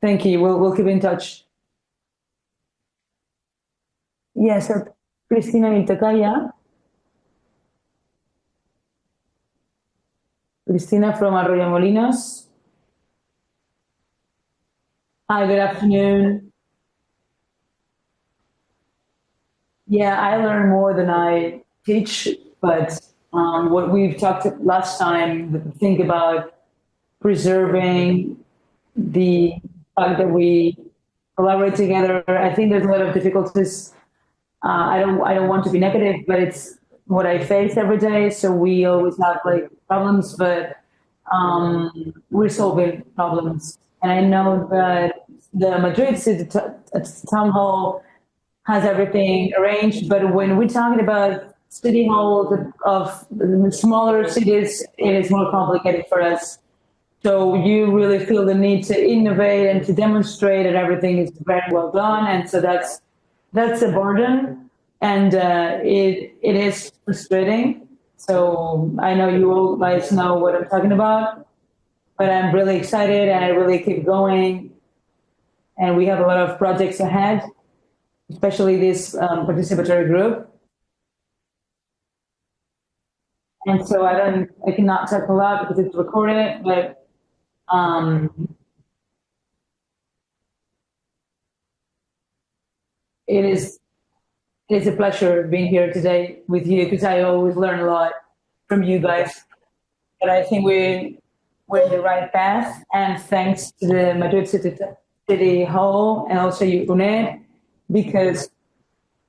S2: Thank you. We'll keep in touch. Yes, Cristina Mitacaya. Cristina from Arroyo Molinos. Hi, good afternoon. Yeah, I learn more than I teach, but what we've talked last time, think about preserving the fact that we collaborate together. I think there's a lot of difficulties. I don't want to be negative, but it's what I face every day. So we always have like problems, but we're solving problems. And I know that the Madrid City Town Hall has everything arranged, but when we're talking about city halls of smaller cities, it is more complicated for us. So you really feel the need to innovate and to demonstrate that everything is very well done, and so that's a burden, and it is frustrating. So I know you all guys know what I'm talking about, but I'm really excited and I really keep going, and we have a lot of projects ahead, especially this participatory group. And so I cannot talk a lot because it's recorded, but it's a pleasure being here today with you because I always learn a lot from you guys. But I think we're in the right path, and thanks to the Madrid City Hall and also UNED, because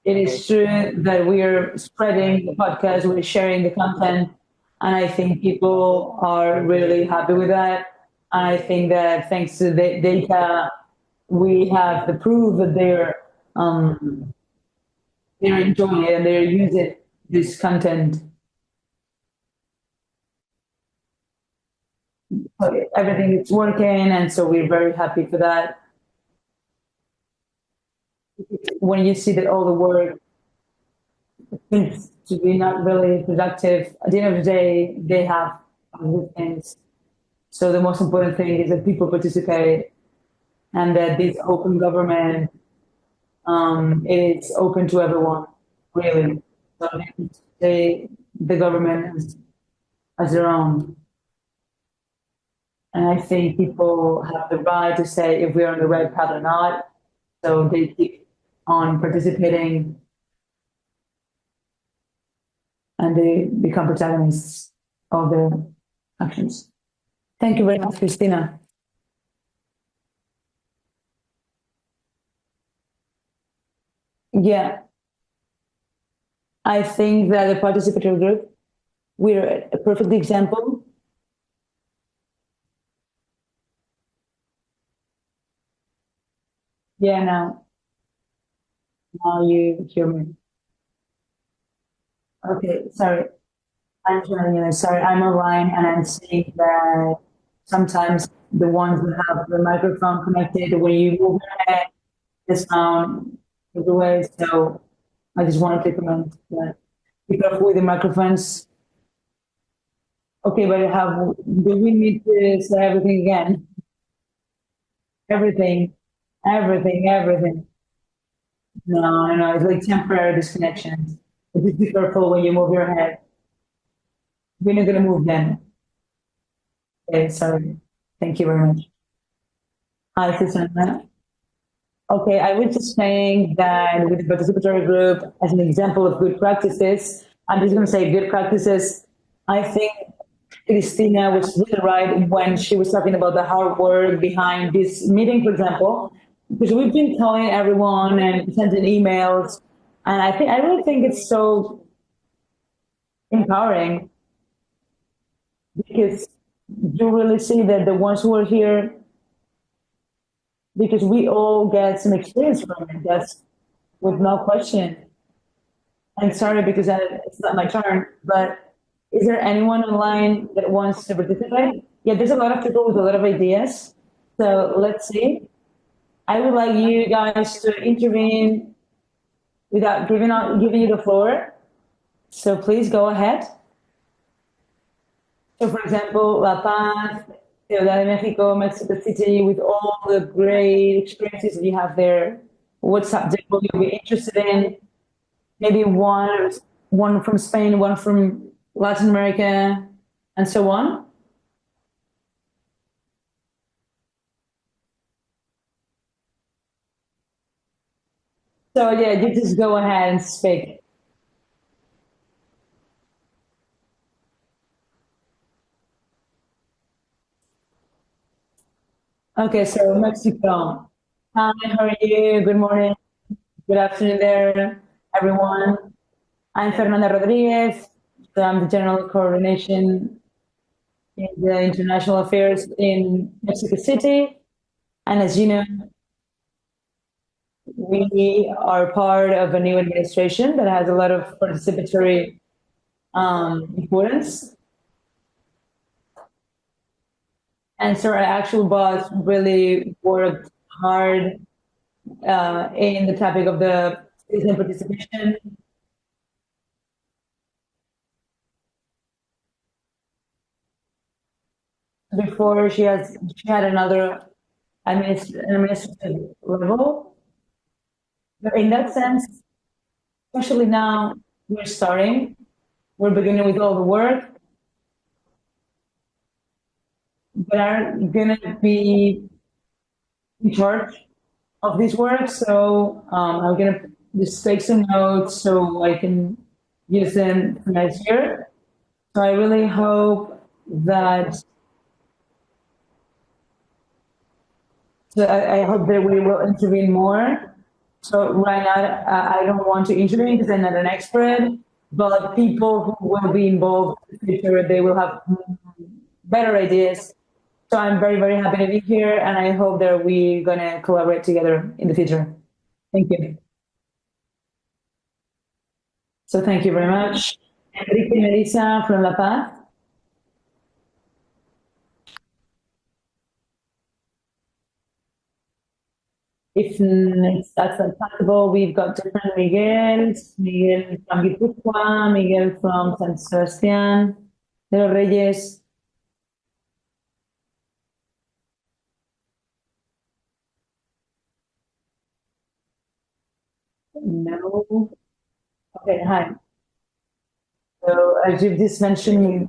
S2: it is true that we are spreading the podcast, we're sharing the content, and I think people are really happy with that. And I think that thanks to the data, we have the proof that they're enjoying it and they're using this content. So everything is working, and so we're very happy for that. When you see that all the work seems to be not really productive, at the end of the day, they have other things. So the most important thing is that people participate and that this open government is open to everyone, really. So the government as their own. And I think people have the right to say if we're on the right path or not. So they keep on participating and they become protagonists of their actions. Thank you very much, Cristina. Yeah. I think that the participatory group we're a perfect example. Yeah, now you hear me. Okay, sorry. I'm joining you. Sorry, I'm online and I'm seeing that sometimes the ones that have the microphone connected, when you move your head, the sound goes away. So I just wanted to comment that be careful with the microphones. Okay, but do we need to say everything again? Everything, everything. No, it's like temporary disconnections. But just be careful when you move your head. We're not gonna move then. Okay, sorry. Thank you very much. Hi, Susanna. Okay, I was just saying that with the participatory group, as an example of good practices, I'm just going to say good practices. I think Cristina was really right when she was talking about the hard work behind this meeting, for example, because we've been telling everyone and sending emails, and I really think it's so empowering because you really see that the ones who are here, because we all get some experience from it. That's with no question. And sorry because it's not my turn, but is there anyone online that wants to participate? Yeah, there's a lot of people with a lot of ideas. So let's see. I would like you guys to intervene without giving you the floor. So please go ahead. So for example, La Paz, Ciudad de Mexico, Mexico City, with all the great experiences that you have there, what subject will you be interested in? Maybe one from Spain, one from Latin America, and so on. So yeah, you just go ahead and speak. Okay, so Mexico. Hi, how are you? Good morning. Good afternoon there, everyone. I'm Fernanda Rodriguez. So I'm the General Coordination in the International Affairs in Mexico City. And as you know, we are part of a new administration that has a lot of participatory importance. And so our actual boss really worked hard in the topic of the citizen participation. Before she had another administrative level. But in that sense, especially now we're beginning with all the work, but are gonna be in charge of this work. So I'm gonna just take some notes so I can use them for next year. So I really hope that I hope that we will intervene more. So right now, I don't want to intervene because I'm not an expert, but people who will be involved in the future, they will have better ideas. So I'm very happy to be here, and I hope that we're gonna collaborate together in the future. Thank you. So thank you very much. Enrique Melissa from La Paz. If that's not possible, we've got different Miguels, Miguel from Guipúzcoa, Miguel from San Sebastián de los Reyes. No. Okay, hi. So as you've just mentioned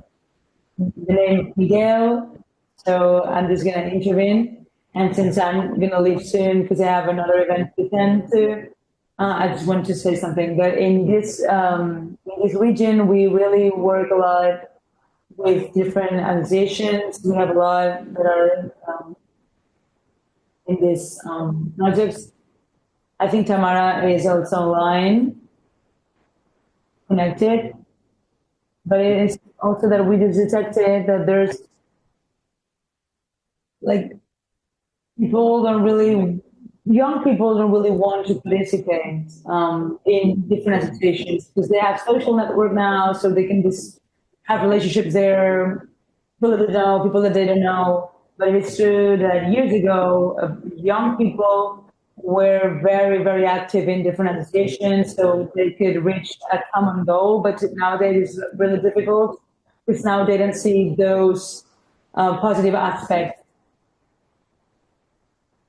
S2: the name Miguel, so I'm just gonna intervene. And since I'm gonna leave soon because I have another event to attend to, I just want to say something that in this region, we really work a lot with different organizations. We have a lot that are in this projects. I think Tamara is also online, connected. but it is also that we just detected that there's like young people don't really want to participate in different associations because they have social network now, so they can just have relationships there, people that they know, people that they don't know. But it's true that years ago, young people were very, very active in different associations, so they could reach a common goal. But nowadays it's really difficult because now they don't see those positive aspects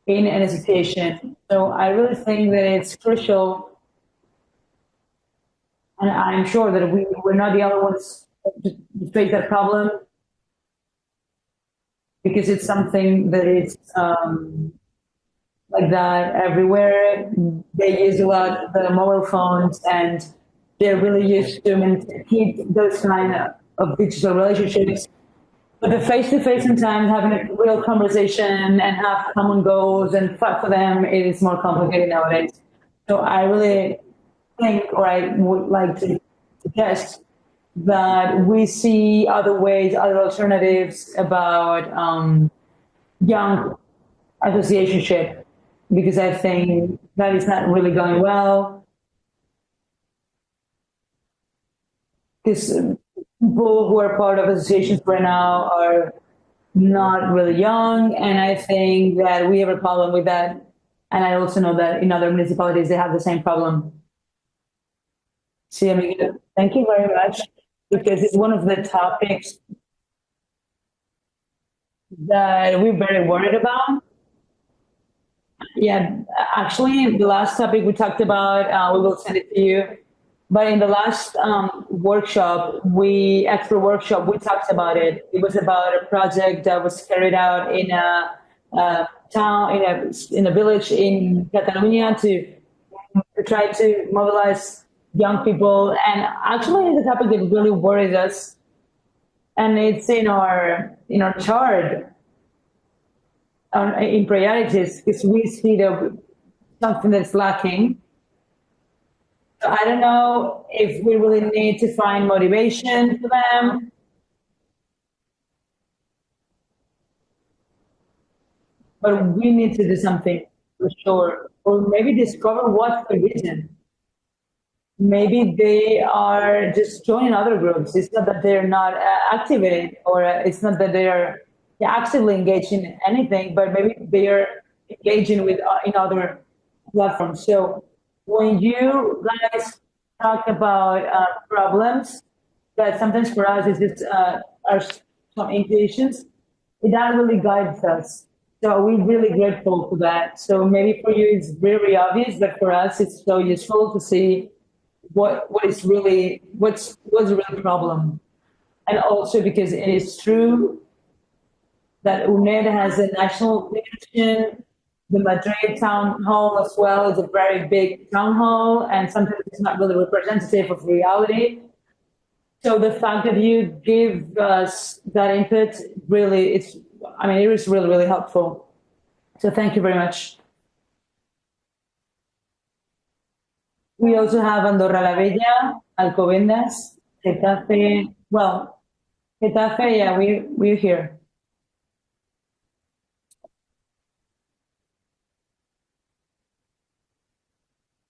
S2: in an association. So I really think that it's crucial, and I'm sure that we're not the only ones to face that problem because it's something that is like that everywhere. They use a lot the mobile phones, and they're really used to keep those kind of digital relationships. But the face-to-face sometimes having a real conversation and have common goals and fight for them, it is more complicated nowadays. So I really think, or I would like to suggest that we see other ways, other alternatives about young associationship, because I think that is not really going well. Because people who are part of associations right now are not really young, and I think that we have a problem with that. And I also know that in other municipalities they have the same problem. See, amiga, thank you very much because it's one of the topics that we're very worried about. Yeah, actually, the last topic we talked about, we will send it to you. But in the last expert workshop, we talked about it. It was about a project that was carried out in a town, in a village in Catalonia to try to mobilize young people. And actually, it's a topic that really worries us, and it's in our chart in priorities because we see that something that's lacking. So I don't know if we really need to find motivation for them, but we need to do something for sure, or maybe discover what's the reason. Maybe they are just joining other groups. It's not that they're not activated, or it's not that they are actively engaged in anything, but maybe they are engaging with in other platforms. So when you guys talk about problems that sometimes for us is just are some intuitions, that really guides us. So we're really grateful for that. So maybe for you it's very obvious, but for us it's so useful to see what's the real problem. And also because it is true that UNED has a national division. The Madrid town hall as well is a very big town hall, and sometimes it's not really representative of reality. So the fact that you give us that input really, it is really, really helpful. So thank you very much. We also have Andorra la Bella, Alcobendas, Getafe. Well, Getafe, yeah, we're here.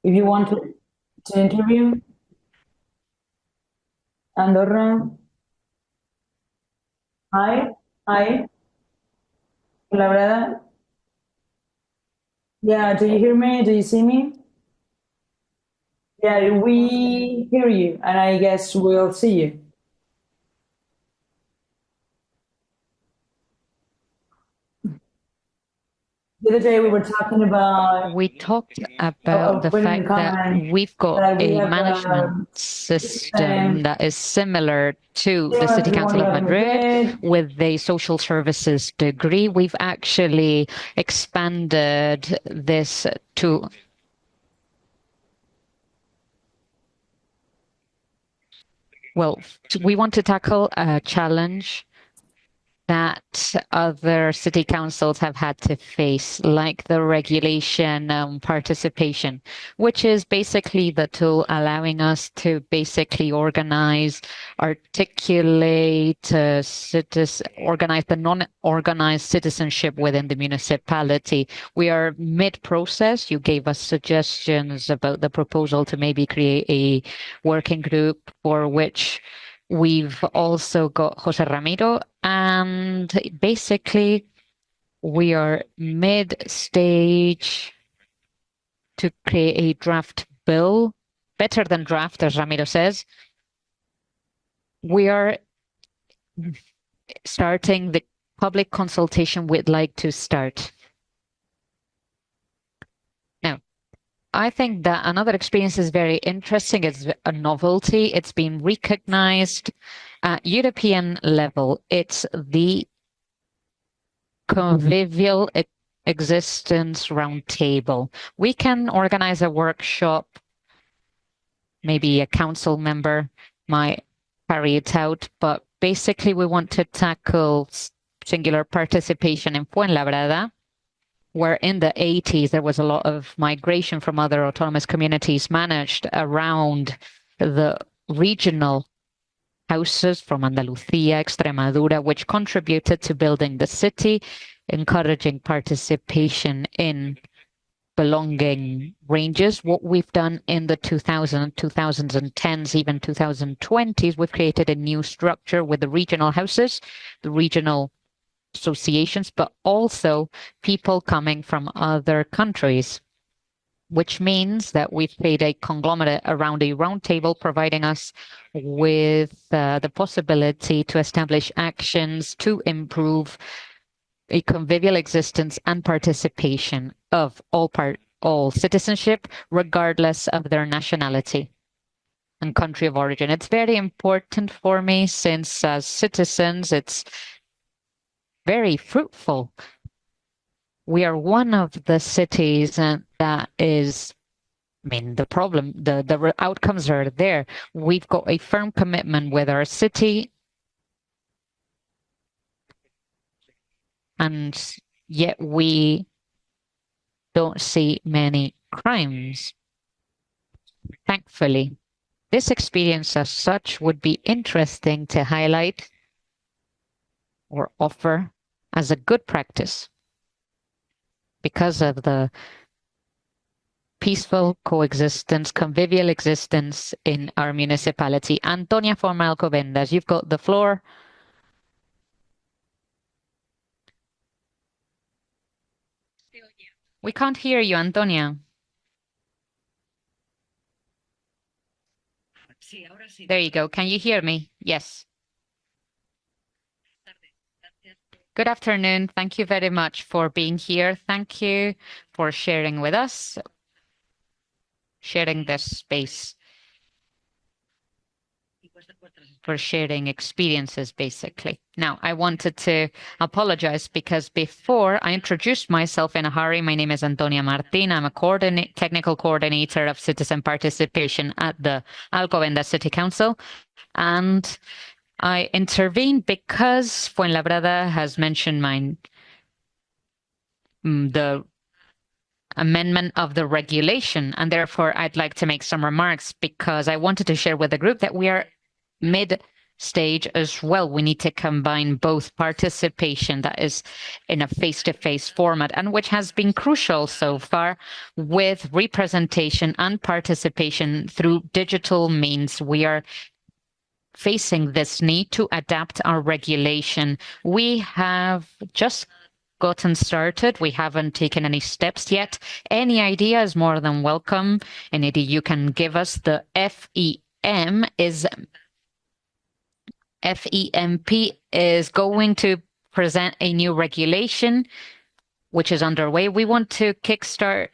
S2: If you want to interview, Andorra. Hi, Labrada. Yeah, do you hear me? Do you see me? Yeah, we hear you, and I guess we'll see you. The other day we were talking about.
S1: We talked about the fact that we've got a management system that is similar to the City Council of Madrid with a social services degree. We've actually expanded this to we want to tackle a challenge that other city councils have had to face, like the regulation participation, which is basically the tool allowing us to basically organize, articulate, organize the non-organized citizenship within the municipality. We are mid-process. You gave us suggestions about the proposal to maybe create a working group, for which we've also got Jose Ramiro, and basically we are mid-stage to create a draft bill, better than draft, as Ramiro says. We are starting the public consultation we'd like to start. Now, I think that another experience is very interesting. It's a novelty. It's been recognized at European level. It's the convivial existence roundtable. We can organize a workshop. Maybe a council member might carry it out, but basically we want to tackle singular participation in Fuenlabrada, where in the 80s there was a lot of migration from other autonomous communities managed around the regional houses from Andalucía, Extremadura, which contributed to building the city, encouraging participation in belonging ranges. What we've done in the 2010s, even 2020s, we've created a new structure with the regional houses, the regional associations, but also people coming from other countries, which means that we've created a conglomerate around a round table, providing us with the possibility to establish actions to improve a convivial existence and participation of all citizenship, regardless of their nationality and country of origin. It's very important for me, since as citizens, it's very fruitful. We are one of the cities that is, I mean, the problem, the outcomes are there. We've got a firm commitment with our city, and yet we don't see many crimes, thankfully. This experience as such would be interesting to highlight or offer as a good practice because of the peaceful coexistence, convivial existence in our municipality. Antonia from Alcobendas, you've got the floor. We can't hear you, Antonia. There you go. Can you hear me? Yes. Good afternoon. Thank you very much for being here. Thank you for sharing with us, sharing this space, for sharing experiences, basically. Now, I wanted to apologize because before I introduced myself in a hurry, my name is Antonia Martin. I'm a technical coordinator of citizen participation at the Alcobendas City Council. And I intervened because Fuenlabrada has mentioned the amendment of the regulation, and therefore I'd like to make some remarks because I wanted to share with the group that we are mid-stage as well. We need to combine both participation that is in a face-to-face format, and which has been crucial so far, with representation and participation through digital means. We are facing this need to adapt our regulation. We have just gotten started. We haven't taken any steps yet. Any idea is more than welcome. Any idea you can give us. The FEMP is going to present a new regulation, which is underway. We want to kickstart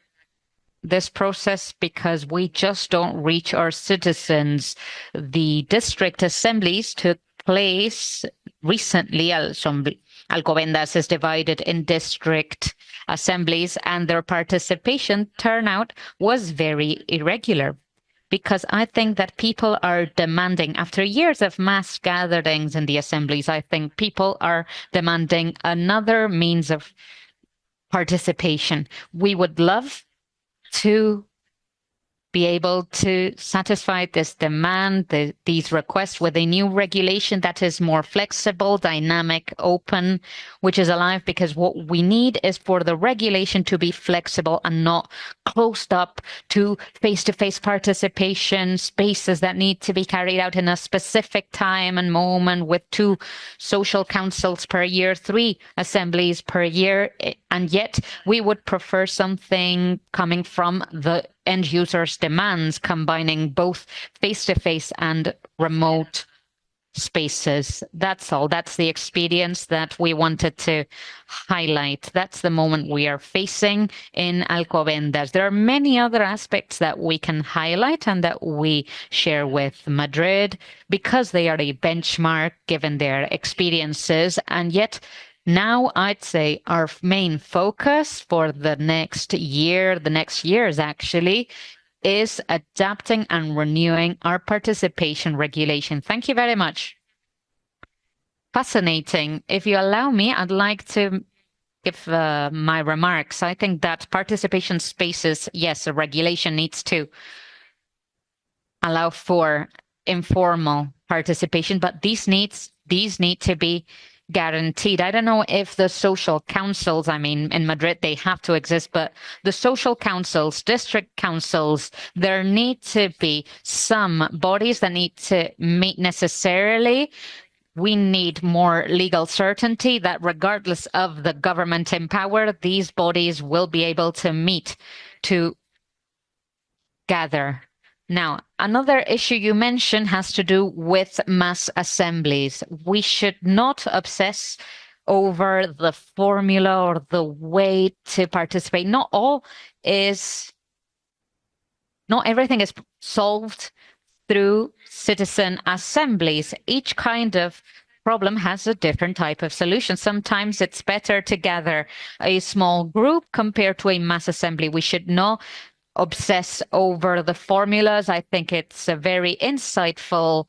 S1: this process because we just don't reach our citizens. The district assemblies took place recently. Alcobendas is divided in district assemblies, and their participation turnout was very irregular. because I think that people are demanding, after years of mass gatherings in the assemblies, I think people are demanding another means of participation. We would love to be able to satisfy this demand, these requests with a new regulation that is more flexible, dynamic, open, which is alive, because what we need is for the regulation to be flexible and not closed up to face-to-face participation, spaces that need to be carried out in a specific time and moment with 2 social councils per year, 3 assemblies per year. And yet we would prefer something coming from the end users' demands, combining both face-to-face and remote spaces. That's all. That's the experience that we wanted to highlight. That's the moment we are facing in Alcobendas. There are many other aspects that we can highlight and that we share with Madrid because they are a benchmark given their experiences, and yet now I'd say our main focus for the next year, the next years actually, is adapting and renewing our participation regulation. Thank you very much. Fascinating. If you allow me, I'd like to give my remarks. I think that participation spaces, yes, a regulation needs to allow for informal participation, but these need to be guaranteed. I don't know if the social councils, I mean, in Madrid, they have to exist, but the social councils, district councils, there need to be some bodies that need to meet necessarily. We need more legal certainty that regardless of the government in power, these bodies will be able to meet, to gather. Now, another issue you mentioned has to do with mass assemblies. We should not obsess over the formula or the way to participate. Not everything is solved through citizen assemblies. Each kind of problem has a different type of solution. Sometimes it's better to gather a small group compared to a mass assembly. We should not obsess over the formulas. I think it's a very insightful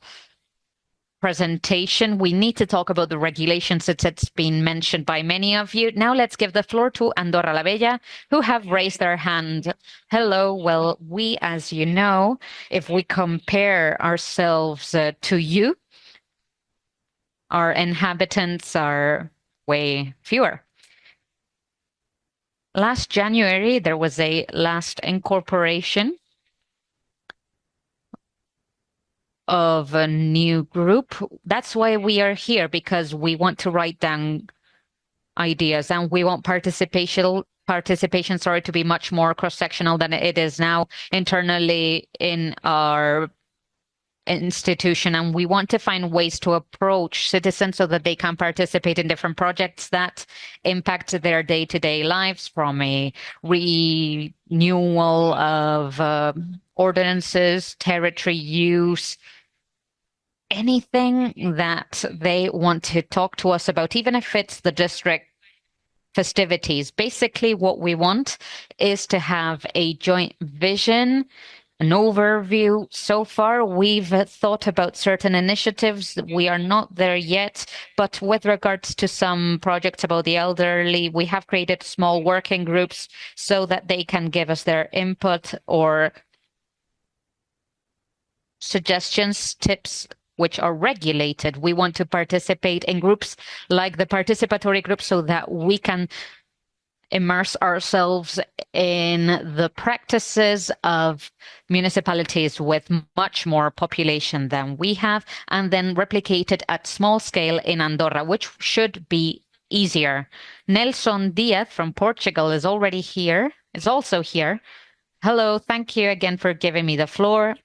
S1: presentation. We need to talk about the regulations since it's been mentioned by many of you. Now let's give the floor to Andorra la Bella, who have raised their hand. Hello. Well, we, as you know, if we compare ourselves to you, our inhabitants are way fewer. Last January, there was a last incorporation of a new group. That's why we are here, because we want to write down ideas and we want participation, to be much more cross-sectional than it is now internally in our institution, and we want to find ways to approach citizens so that they can participate in different projects that impact their day-to-day lives, from a renewal of ordinances, territory use, anything that they want to talk to us about, even if it's the district festivities. Basically, what we want is to have a joint vision, an overview. So far, we've thought about certain initiatives. We are not there yet, but with regards to some projects about the elderly, we have created small working groups so that they can give us their input or suggestions, tips, which are regulated. We want to participate in groups like the Participatory Group so that we can immerse ourselves in the practices of municipalities with much more population than we have, and then replicate it at small scale in Andorra, which should be easier. Nelson Diaz from Portugal is already here, is also here. Hello, thank you again for giving me the floor.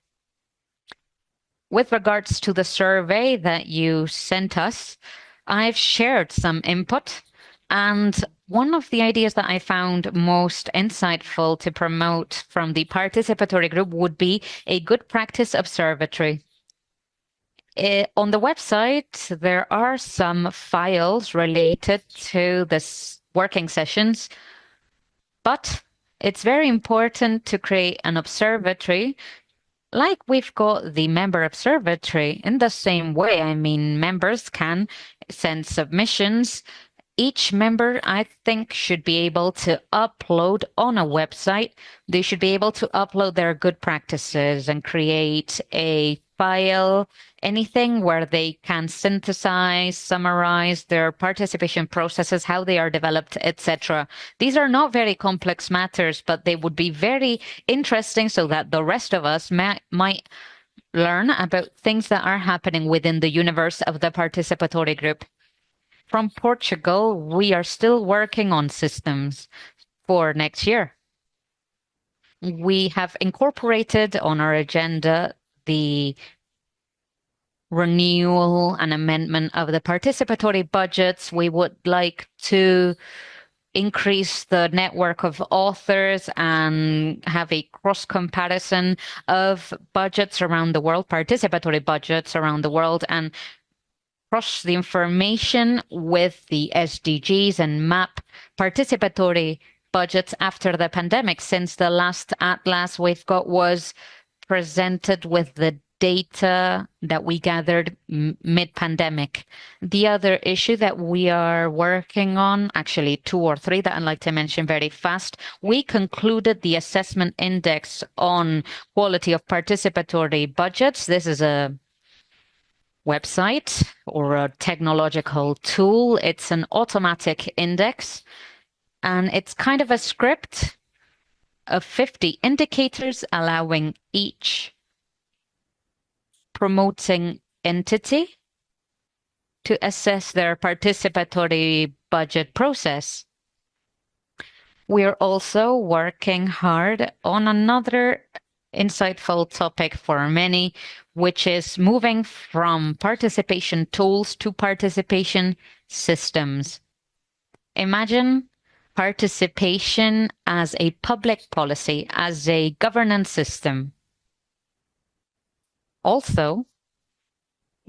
S1: With regards to the survey that you sent us, I've shared some input, and one of the ideas that I found most insightful to promote from the participatory group would be a good practice observatory. On the website, there are some files related to this working sessions, but it's very important to create an observatory like we've got the member observatory in the same way. I mean, members can send submissions. Each member, I think, should be able to upload on a website. They should be able to upload their good practices and create a file, anything where they can synthesize, summarize their participation processes, how they are developed, etc. These are not very complex matters, but they would be very interesting so that the rest of us might learn about things that are happening within the universe of the participatory group. From Portugal, we are still working on systems for next year. We have incorporated on our agenda the renewal and amendment of the participatory budgets. We would like to increase the network of authors and have a cross comparison of budgets around the world, participatory budgets around the world, and cross the information with the SDGs and map participatory budgets after the pandemic, since the last atlas we've got was presented with the data that we gathered mid-pandemic. The other issue that we are working on, actually 2 or 3 that I'd like to mention very fast, we concluded the assessment index on quality of participatory budgets. This is a website or a technological tool. It's an automatic index, and it's kind of a script of 50 indicators allowing each promoting entity to assess their participatory budget process. We are also working hard on another insightful topic for many, which is moving from participation tools to participation systems. Imagine participation as a public policy, as a governance system. Also,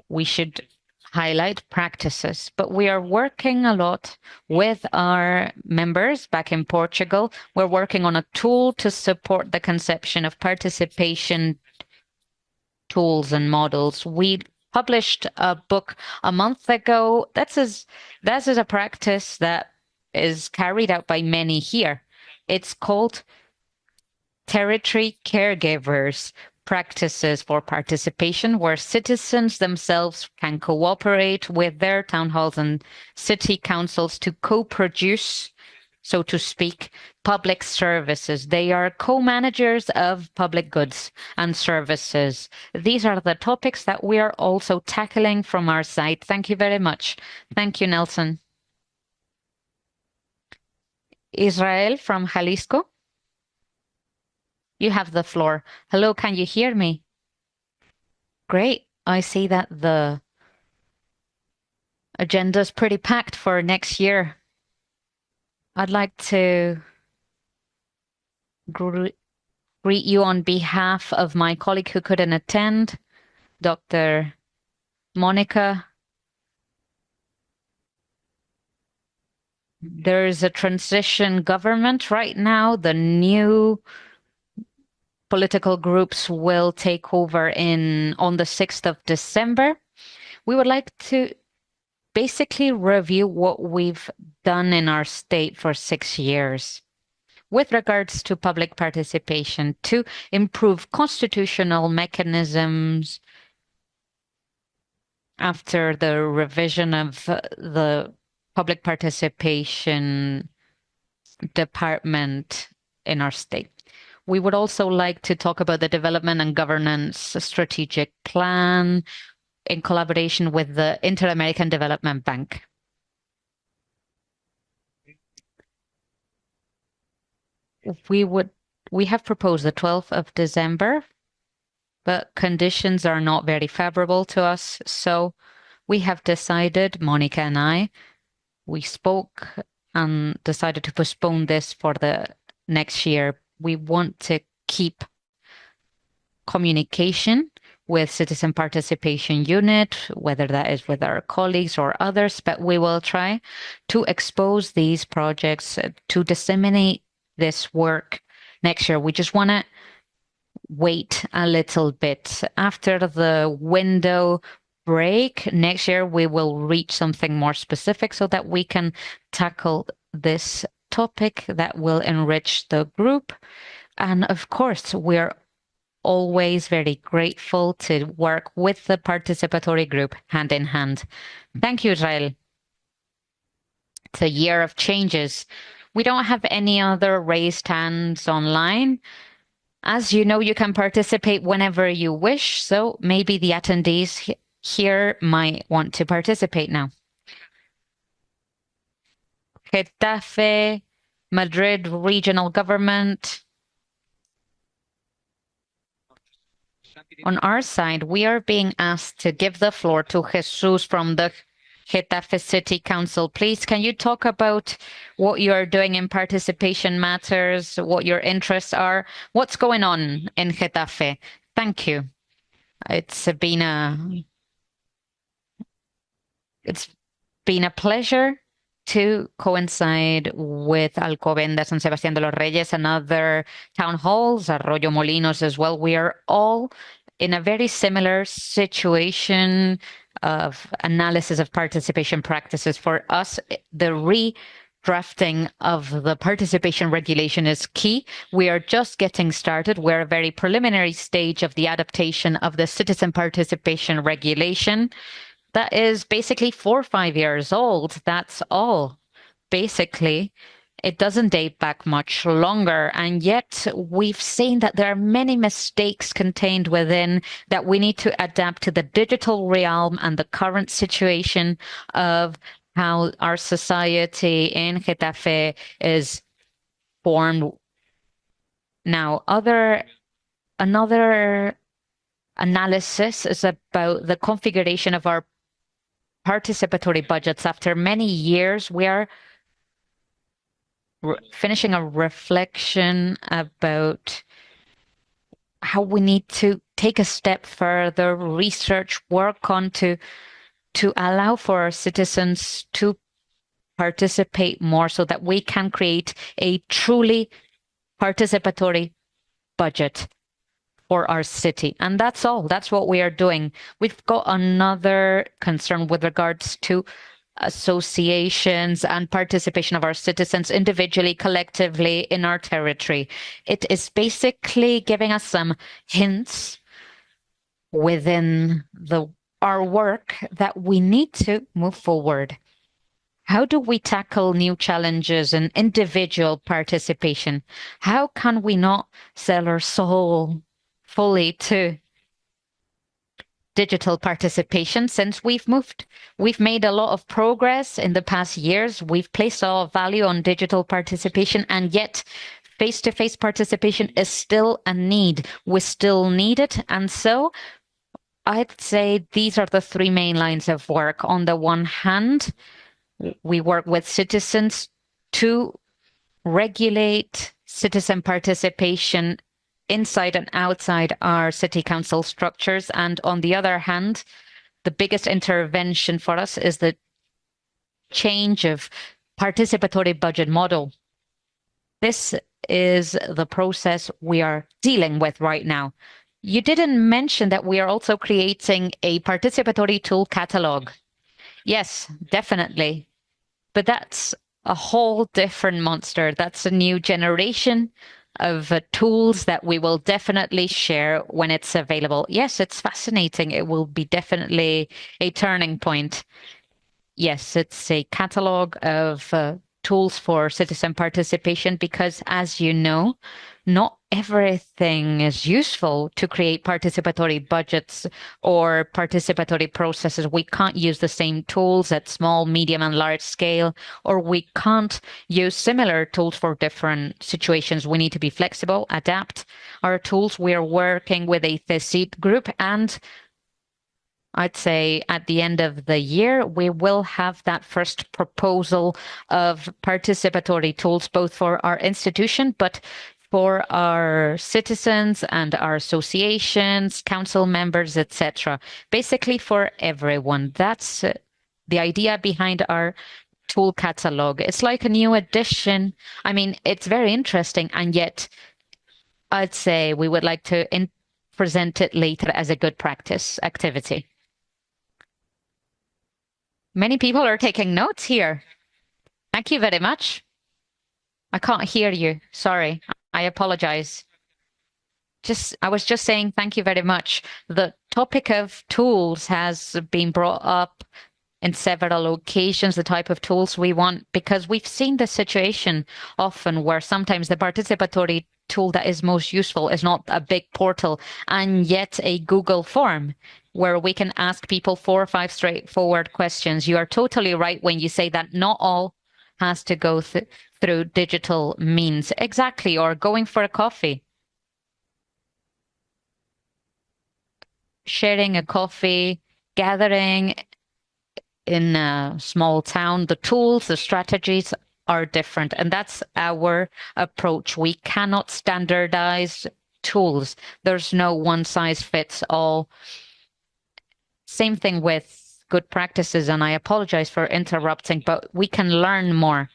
S1: we should highlight practices, but we are working a lot with our members back in Portugal. We're working on a tool to support the conception of participation tools and models. We published a book a month ago. This is a practice that is carried out by many here. It's called Territory Caregivers Practices for Participation, where citizens themselves can cooperate with their town halls and city councils to co-produce, so to speak, public services. They are co-managers of public goods and services. These are the topics that we are also tackling from our side. Thank you very much. Thank you, Nelson. Israel from Jalisco. You have the floor. Hello, can you hear me? Great. I see that the agenda is pretty packed for next year. I'd like to greet you on behalf of my colleague who couldn't attend, Dr. Monica. There is a transition government right now. The new political groups will take over on the 6th of December. We would like to basically review what we've done in our state for 6 years with regards to public participation, to improve constitutional mechanisms after the revision of the public participation department in our state. We would also like to talk about the development and governance strategic plan in collaboration with the Inter-American Development Bank. We have proposed the 12th of December, but conditions are not very favorable to us. So we have decided, Monica and I, we spoke and decided to postpone this for the next year. We want to keep communication with Citizen Participation Unit, whether that is with our colleagues or others, but we will try to expose these projects, to disseminate this work next year. We just want to wait a little bit. After the window break next year, we will reach something more specific so that we can tackle this topic that will enrich the group. And of course, we're always very grateful to work with the participatory group hand in hand. Thank you, Israel. It's a year of changes. We don't have any other raised hands online. As you know, you can participate whenever you wish, so maybe the attendees here might want to participate now. Getafe, Madrid Regional Government. On our side, we are being asked to give the floor to Jesus from the Getafe City Council. Please, can you talk about what you are doing in participation matters, what your interests are, what's going on in Getafe? Thank you. It's been a pleasure to coincide with Alcobendas and Sebastián de los Reyes and other town halls, Arroyo Molinos as well. We are all in a very similar situation of analysis of participation practices. For us, the redrafting of the participation regulation is key. We are just getting started. We're a very preliminary stage of the adaptation of the citizen participation regulation. That is basically 4 or 5 years old. That's all. Basically, it doesn't date back much longer. And yet we've seen that there are many mistakes contained within that we need to adapt to the digital realm and the current situation of how our society in Getafe is formed. Now, another analysis is about the configuration of our participatory budgets. After many years, we are finishing a reflection about how we need to take a step further, research, work on to allow for our citizens to participate more so that we can create a truly participatory budget for our city. And that's all. That's what we are doing. We've got another concern with regards to associations and participation of our citizens individually, collectively in our territory. It is basically giving us some hints within our work that we need to move forward. How do we tackle new challenges in individual participation? How can we not sell our soul fully to digital participation since we've made a lot of progress in the past years. We've placed a lot of value on digital participation, and yet face-to-face participation is still a need. We still need it. And so I'd say these are the 3 main lines of work. On the one hand, we work with citizens to regulate citizen participation inside and outside our city council structures. And on the other hand, the biggest intervention for us is the change of participatory budget model. This is the process we are dealing with right now. You didn't mention that we are also creating a participatory tool catalog. Yes, definitely. But that's a whole different monster. That's a new generation of tools that we will definitely share when it's available. Yes, it's fascinating. It will be definitely a turning point. Yes, it's a catalog of tools for citizen participation because, as you know, not everything is useful to create participatory budgets or participatory processes. We can't use the same tools at small, medium, and large scale, or we can't use similar tools for different situations. We need to be flexible, adapt our tools. We are working with a THESID group, and I'd say at the end of the year, we will have that first proposal of participatory tools, both for our institution, but for our citizens and our associations, council members, etc. Basically for everyone. That's the idea behind our tool catalog. It's like a new edition. I mean, it's very interesting, and yet I'd say we would like to present it later as a good practice activity. Many people are taking notes here. Thank you very much. I can't hear you. Sorry. I apologize. I was just saying thank you very much. The topic of tools has been brought up in several occasions, the type of tools we want, because we've seen the situation often where sometimes the participatory tool that is most useful is not a big portal and yet a Google form where we can ask people 4 or 5 straightforward questions. You are totally right when you say that not all has to go through digital means. Exactly, or going for a coffee. Sharing a coffee, gathering in a small town, the tools, the strategies are different. And that's our approach. We cannot standardize tools. There's no one size fits all. Same thing with good practices. And I apologize for interrupting, but we can learn more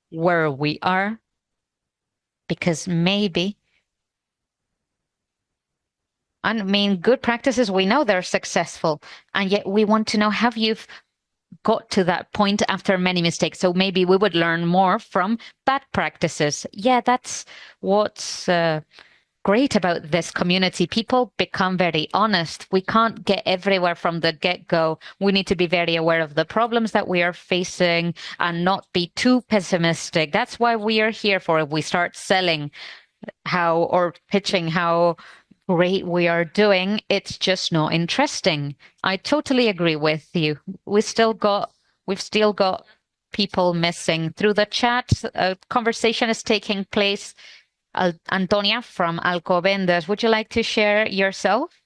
S1: where we are because maybe, I mean, good practices, we know they're successful. And yet we want to know, have you got to that point after many mistakes? So maybe we would learn more from bad practices. Yeah, that's what's great about this community. People become very honest. We can't get everywhere from the get-go. We need to be very aware of the problems that we are facing and not be too pessimistic. That's why we are here for. If we start selling how or pitching how great we are doing, it's just not interesting. I totally agree with you. We've still got people missing. Through the chat, a conversation is taking place. Antonia from Alcobendas, would you like to share yourself?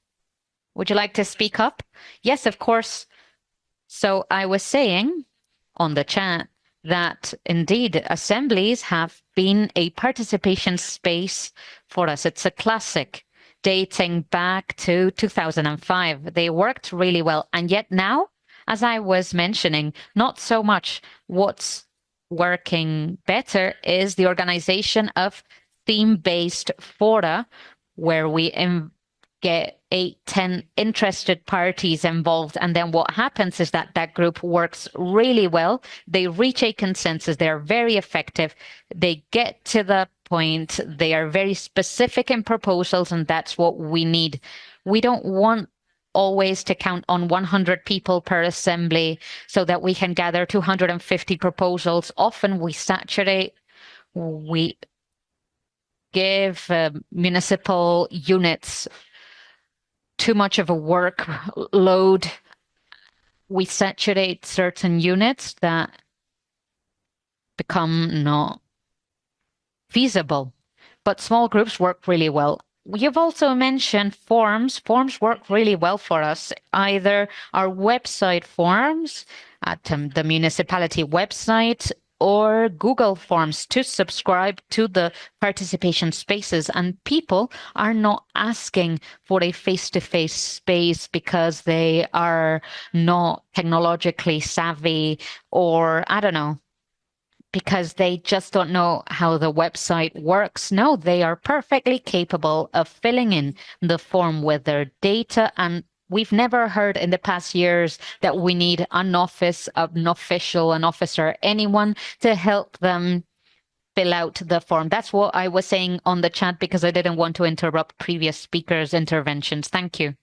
S1: Would you like to speak up? Yes, of course. So I was saying on the chat that indeed assemblies have been a participation space for us. It's a classic dating back to 2005. They worked really well. And yet now, as I was mentioning, not so much. What's working better is the organization of theme-based fora where we get 8, 10 interested parties involved. And then what happens is that that group works really well. They reach a consensus. They're very effective. They get to the point. They are very specific in proposals, and that's what we need. We don't want always to count on 100 people per assembly so that we can gather 250 proposals. Often we saturate, we give municipal units too much of a workload. We saturate certain units that become not feasible, but small groups work really well. You've also mentioned forms. Forms work really well for us. Either our website forms at the municipality website or Google Forms to subscribe to the participation spaces. And people are not asking for a face-to-face space because they are not technologically savvy or, I don't know, because they just don't know how the website works. No, they are perfectly capable of filling in the form with their data. And we've never heard in the past years that we need an office, an official, an officer, anyone to help them fill out the form. That's what I was saying on the chat because I didn't want to interrupt previous speakers' interventions. Thank you.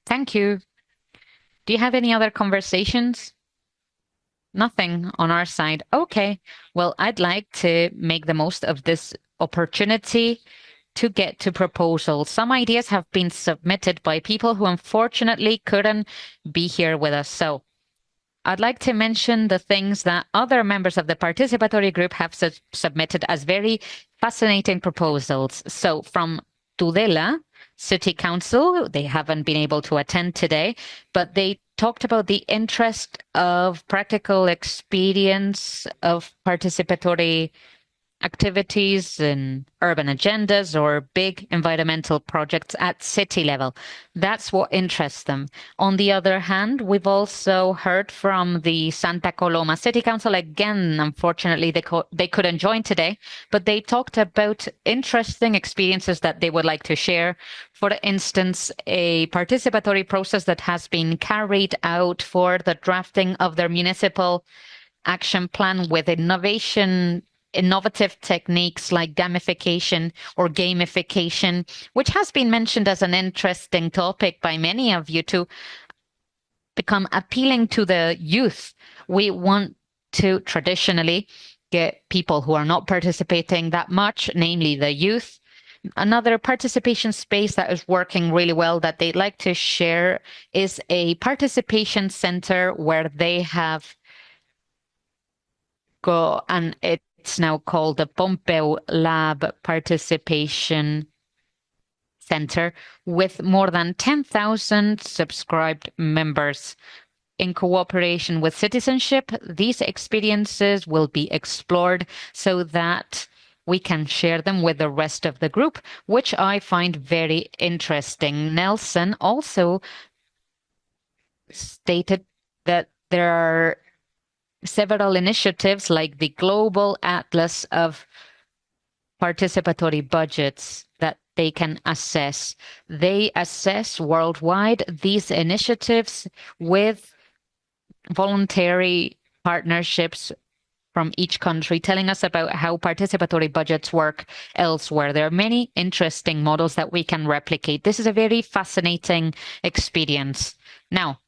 S1: Thank you. Do you have any other conversations? Nothing on our side. Okay. Well, I'd like to make the most of this opportunity to get to proposals. Some ideas have been submitted by people who unfortunately couldn't be here with us. So I'd like to mention the things that other members of the participatory group have submitted as very fascinating proposals. So from Tudela City Council, they haven't been able to attend today, but they talked about the interest of practical experience of participatory activities in urban agendas or big environmental projects at city level. That's what interests them. On the other hand, we've also heard from the Santa Coloma City Council. Again, unfortunately, they couldn't join today, but they talked about interesting experiences that they would like to share. For instance, a participatory process that has been carried out for the drafting of their municipal action plan with innovative techniques like gamification or gamification, which has been mentioned as an interesting topic by many of you to become appealing to the youth. We want to traditionally get people who are not participating that much, namely the youth. Another participation space that is working really well that they'd like to share is a participation center where they have and it's now called the Pompeu Lab Participation Center with more than 10,000 subscribed members. In cooperation with citizenship, these experiences will be explored so that we can share them with the rest of the group, which I find very interesting. Nelson also stated that there are several initiatives like the Global Atlas of Participatory Budgets that they can assess. They assess worldwide these initiatives with voluntary partnerships from each country, telling us about how participatory budgets work elsewhere. There are many interesting models that we can replicate. This is a very fascinating experience. Now,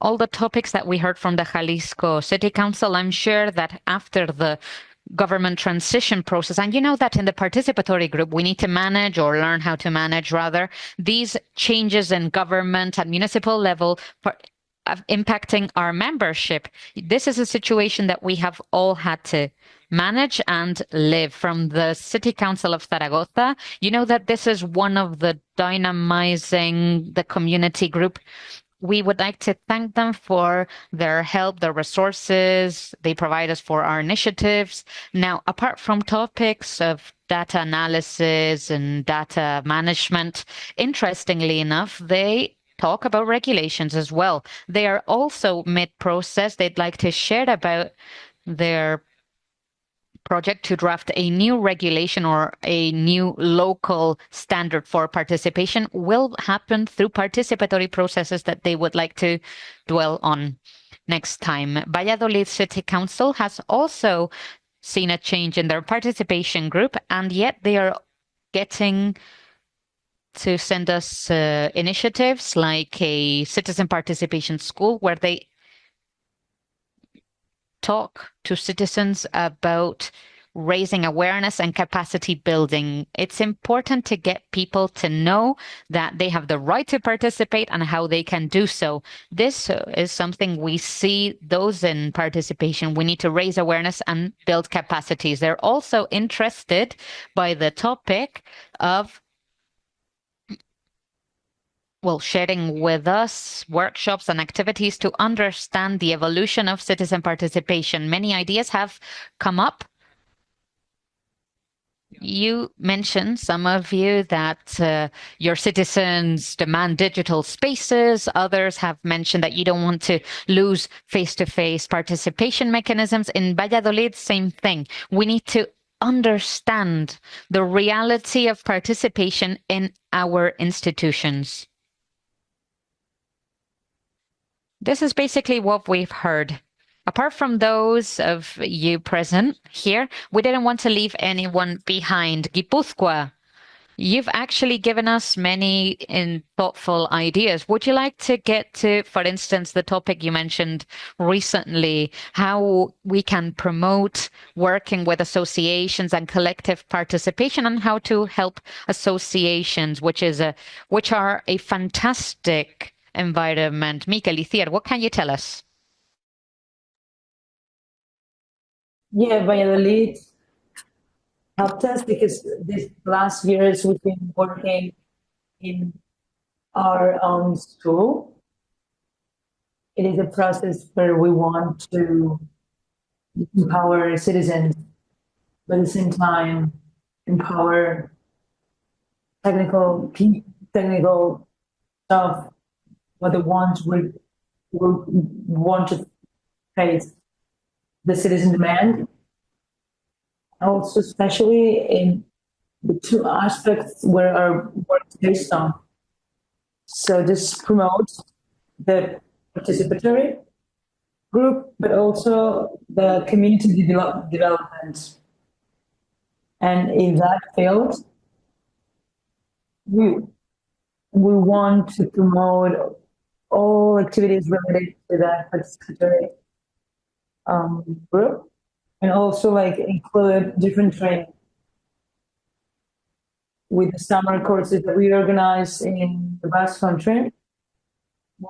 S1: all the topics that we heard from the Jalisco City Council, I'm sure that after the government transition process, and you know that in the participatory group, we need to manage or learn how to manage rather these changes in government at municipal level impacting our membership. This is a situation that we have all had to manage and live. From the City Council of Zaragoza, you know that this is one of the dynamizing the community group. We would like to thank them for their help, their resources they provide us for our initiatives. Now, apart from topics of data analysis and data management, interestingly enough, they talk about regulations as well. They are also mid-process. They'd like to share about their project to draft a new regulation or a new local standard for participation will happen through participatory processes that they would like to dwell on next time. Valladolid City Council has also seen a change in their participation group, and yet they are getting to send us initiatives like a citizen participation school where they talk to citizens about raising awareness and capacity building. It's important to get people to know that they have the right to participate and how they can do so. This is something we see those in participation. We need to raise awareness and build capacities. They're also interested by the topic of sharing with us workshops and activities to understand the evolution of citizen participation. Many ideas have come up. You mentioned, some of you, that your citizens demand digital spaces. Others have mentioned that you don't want to lose face-to-face participation mechanisms. In Valladolid, same thing. We need to understand the reality of participation in our institutions. This is basically what we've heard. Apart from those of you present here, we didn't want to leave anyone behind. Gipuzkoa, you've actually given us many thoughtful ideas. Would you like to get to, for instance, the topic you mentioned recently, how we can promote working with associations and collective participation, and how to help associations, which are a fantastic environment. Miquel Icier, what can you tell us?
S2: Yeah, Valladolid helped us because these last years we've been working in our own school. It is a process where we want to empower citizens but at the same time empower key technical stuff, what the ones will want to face the citizen demand. Also, especially in the two aspects where our work is based on. So this promotes the participatory group, but also the community development. And in that field, we want to promote all activities related to that participatory group, and also like include different training with the summer courses that we organize in the Basque Country.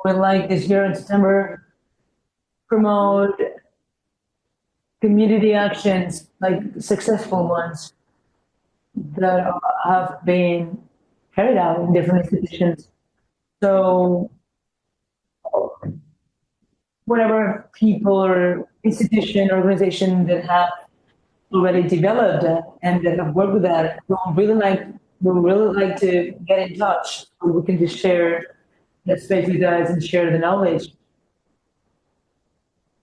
S2: We like this year in September promote community actions, like successful ones that have been carried out in different institutions. So whatever people or institution, organization that have already developed that and that have worked with that, we really like to get in touch so we can just share that space with us and share the knowledge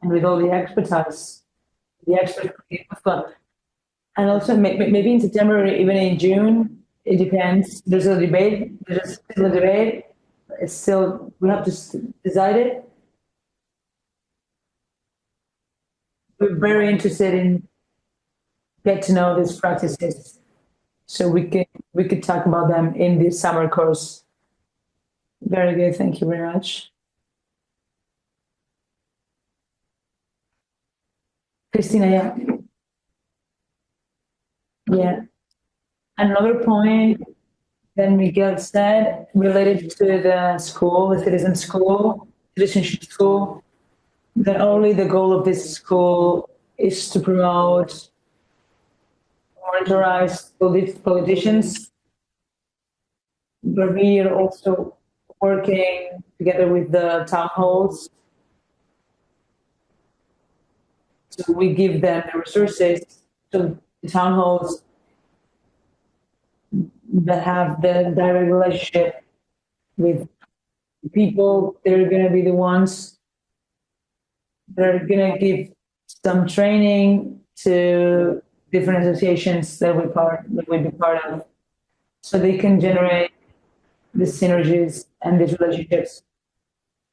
S2: and with all the expertise, the experts we've got. And also maybe in September or even in June, it depends. There's a debate. There's still a debate. It's still, we have to decide it. We're very interested in get to know these practices, so we could talk about them in this summer course. Very good. Thank you very much. Christina, yeah. Yeah. Another point that Miguel said related to the school, the citizenship school, that only the goal of this school is to promote monitorize politicians, but we are also working together with the town halls. So we give them the resources to the town halls that have the direct relationship with people. They're going to be the ones that are going to give some training to different associations that we be part of, so they can generate the synergies and these relationships.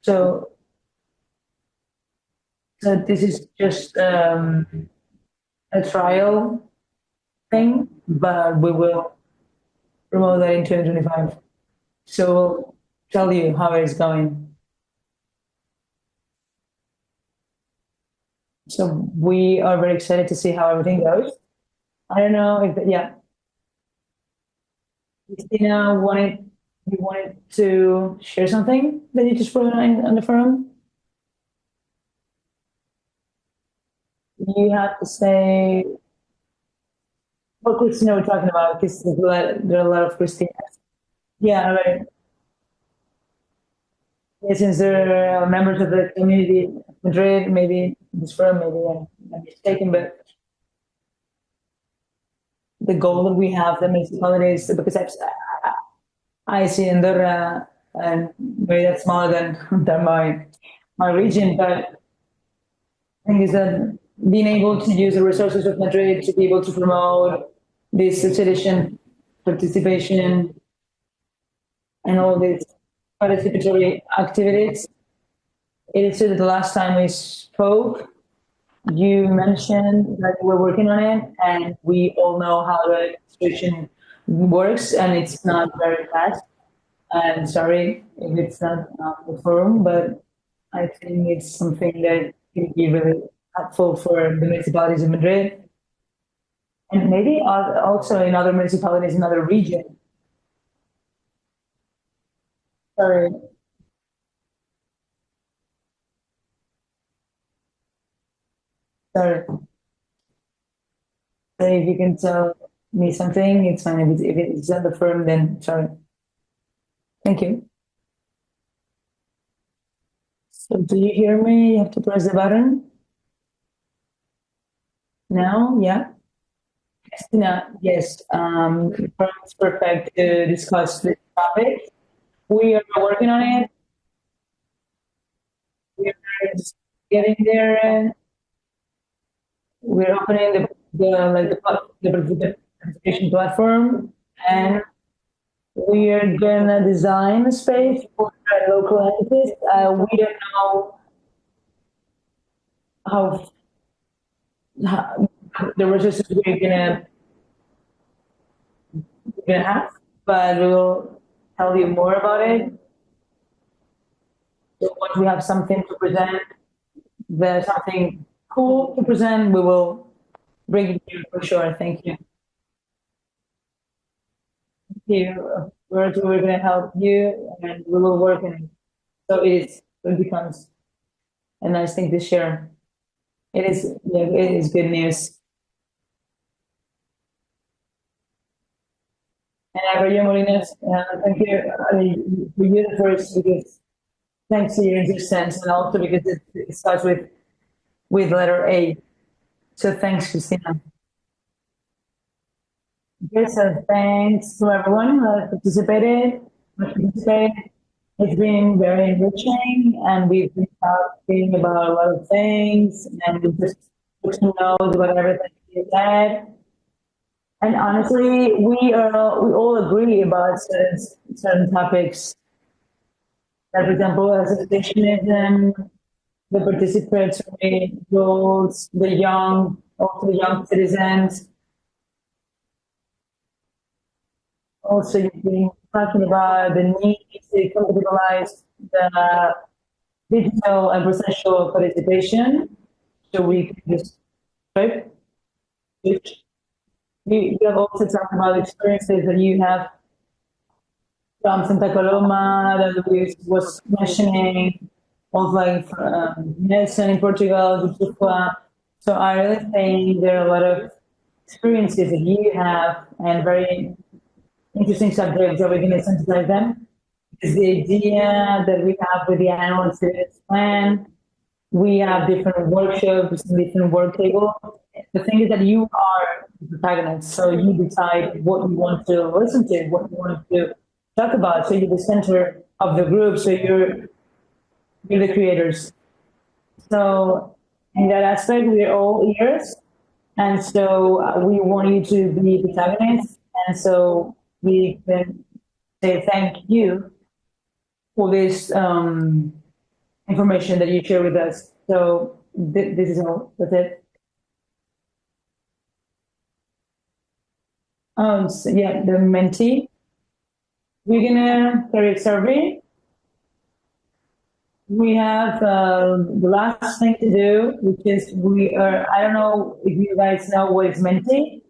S2: So this is just a trial thing, but we will promote that in 2025. So we'll tell you how it's going. So we are very excited to see how everything goes. I don't know if, yeah. Christina you wanted to share something that you just wrote on the forum? You have to say what Christina we're talking about, because there are a lot of Christinas. Yeah, right. Yeah, since they're members of the community of Madrid, maybe this forum, maybe I'm mistaken, but the goal that we have, the municipalities, because I see Andorra, and maybe that's smaller than my region, but I think is that being able to use the resources of Madrid to be able to promote this citizen participation and all these participatory activities. It is true that the last time we spoke, you mentioned that we're working on it, and we all know how the situation works, and it's not very fast. I'm sorry if it's not the forum, but I think it's something that can be really helpful for the municipalities of Madrid, and maybe also in other municipalities in other regions. Sorry. Sorry. So if you can tell me something, it's fine. If it's not the firm, then sorry. Thank you. So do you hear me? You have to press the button. Now, yeah. Christina, yes, it's perfect to discuss this topic. We are working on it. We are just getting there, and we're opening the participation platform, and we are gonna design a space for local entities. We don't know how, how the resources we're gonna have, but we'll tell you more about it. So once we have something to present, there's something cool to present, we will bring it to you for sure. Thank you. Thank you. We're going to help you, and we will work on it. So it becomes a nice thing to share. It is, yeah, it is good news. And Abraham Molinas, thank you for you the first, because thanks to your insistence, and also because it starts with letter A. So thanks, Christina. Okay, so thanks to everyone who has participated. It's been very enriching, and we've been talking about a lot of things, and we just took some notes about everything you said. And honestly, we all agree about certain topics. Like, for example, associationism, the participatory roles, the young, also the young citizens. Also, you've been talking about the need to compatibilize the digital and processual participation. So we can just type. You have also talked about experiences that you have from Santa Coloma that we was mentioning, also like Nelson in Portugal, Vichufua. So I really think there are a lot of experiences that you have and very interesting subjects that we're going to synthesize them. Because the idea that we have with the annual activities plan, we have different workshops and different work tables. The thing is that you are the protagonist, so you decide what you want to listen to, what you want to talk about. So you're the center of the group, so you're the creators. So in that aspect, we're all ears, and so we want you to be protagonists, and so we can say thank you for this information that you share with us. So this is all. That's it. So yeah, the mentee. We're gonna carry a survey. We have the last thing to do, which is we are. I don't know if you guys know what is mentee.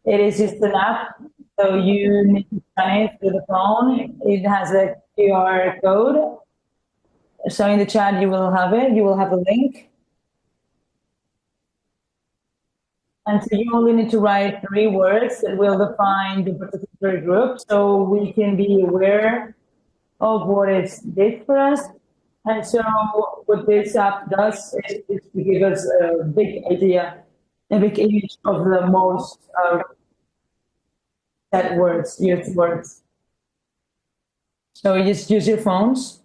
S2: It is just an app, so you need to scan it through the phone. It has a QR code. So in the chat, you will have it. You will have a link. And so you only need to write 3 words that will define the participatory group, so we can be aware of what is this for us. And so what this app does is to give us a big idea, a big image of the most set words, used words. So you just use your phones.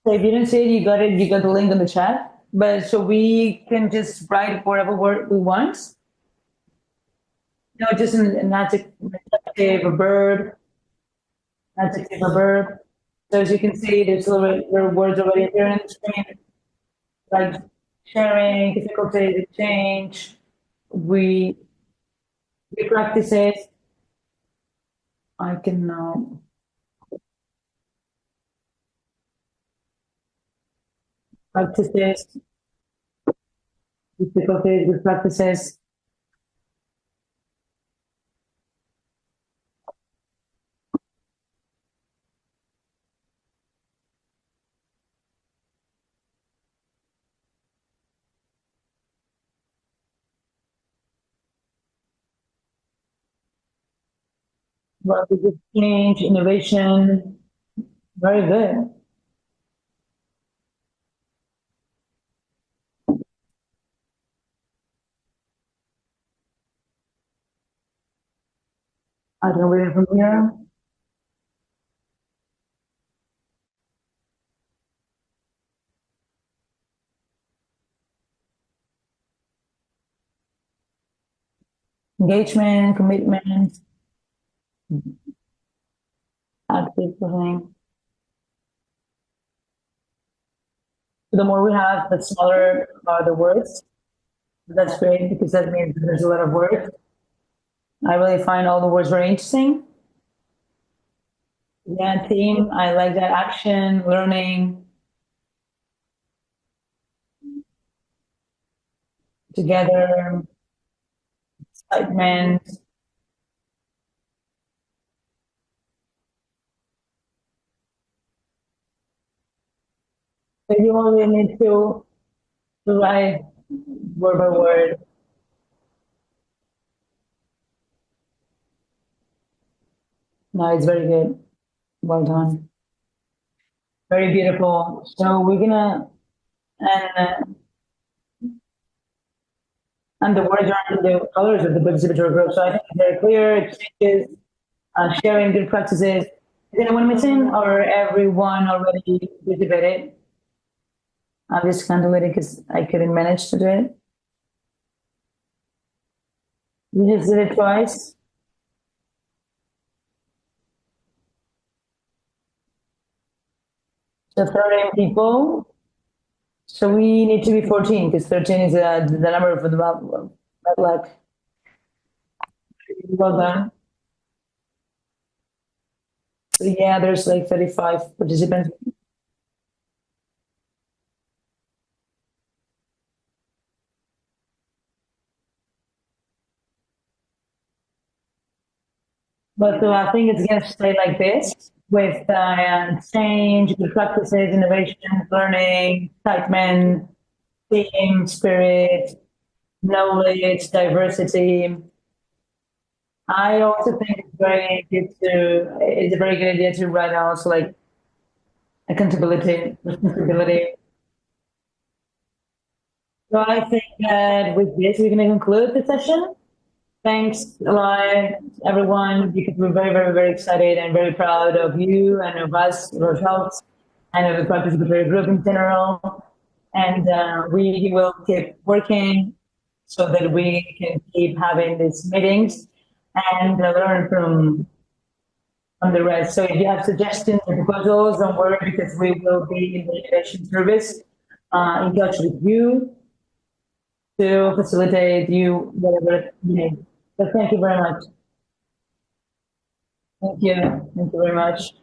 S2: So if you didn't see it, you got it. You got the link in the chat. But so we can just write whatever word we want. No, just an adjective, a verb, adjective, a verb. So as you can see, there are words already appearing on the screen, like sharing, difficulty to change. We practice it. I can practice this. Difficulties with practices. Well, this is change, innovation, very good. I don't know where from here. Engagement, commitment, active listening. The more we have, the smaller are the words. That's great because that means there's a lot of work. I really find all the words very interesting. Yeah, team, I like that action, learning together, excitement. So you only need to write word by word. No, it's very good. Well done. Very beautiful. So we're gonna and the words are in the colors of the participatory group. So I think it's very clear. Exchanges, sharing good practices. Is anyone missing or everyone already participated? I'm just kind of waiting because I couldn't manage to do it. You just did it twice. So 13 people. So we need to be 14 because 13 is the number for the bad luck. Well done. So yeah, there's like 35 participants. But I think it's going to stay like this with change, good practices, innovation, learning, excitement, team spirit, knowledge, diversity. I also think it's a very good idea to write also like accountability, responsibility. So I think that with this, we're going to conclude the session. Thanks a lot, everyone, because we're very, very, very excited and very proud of you and of us, of ourselves, and of the participatory group in general. And we will keep working so that we can keep having these meetings and learn from the rest. So if you have suggestions or proposals, don't worry because we will be in the innovation service in touch with you to facilitate you whatever you need. So thank you very much. Thank you. Thank you very much.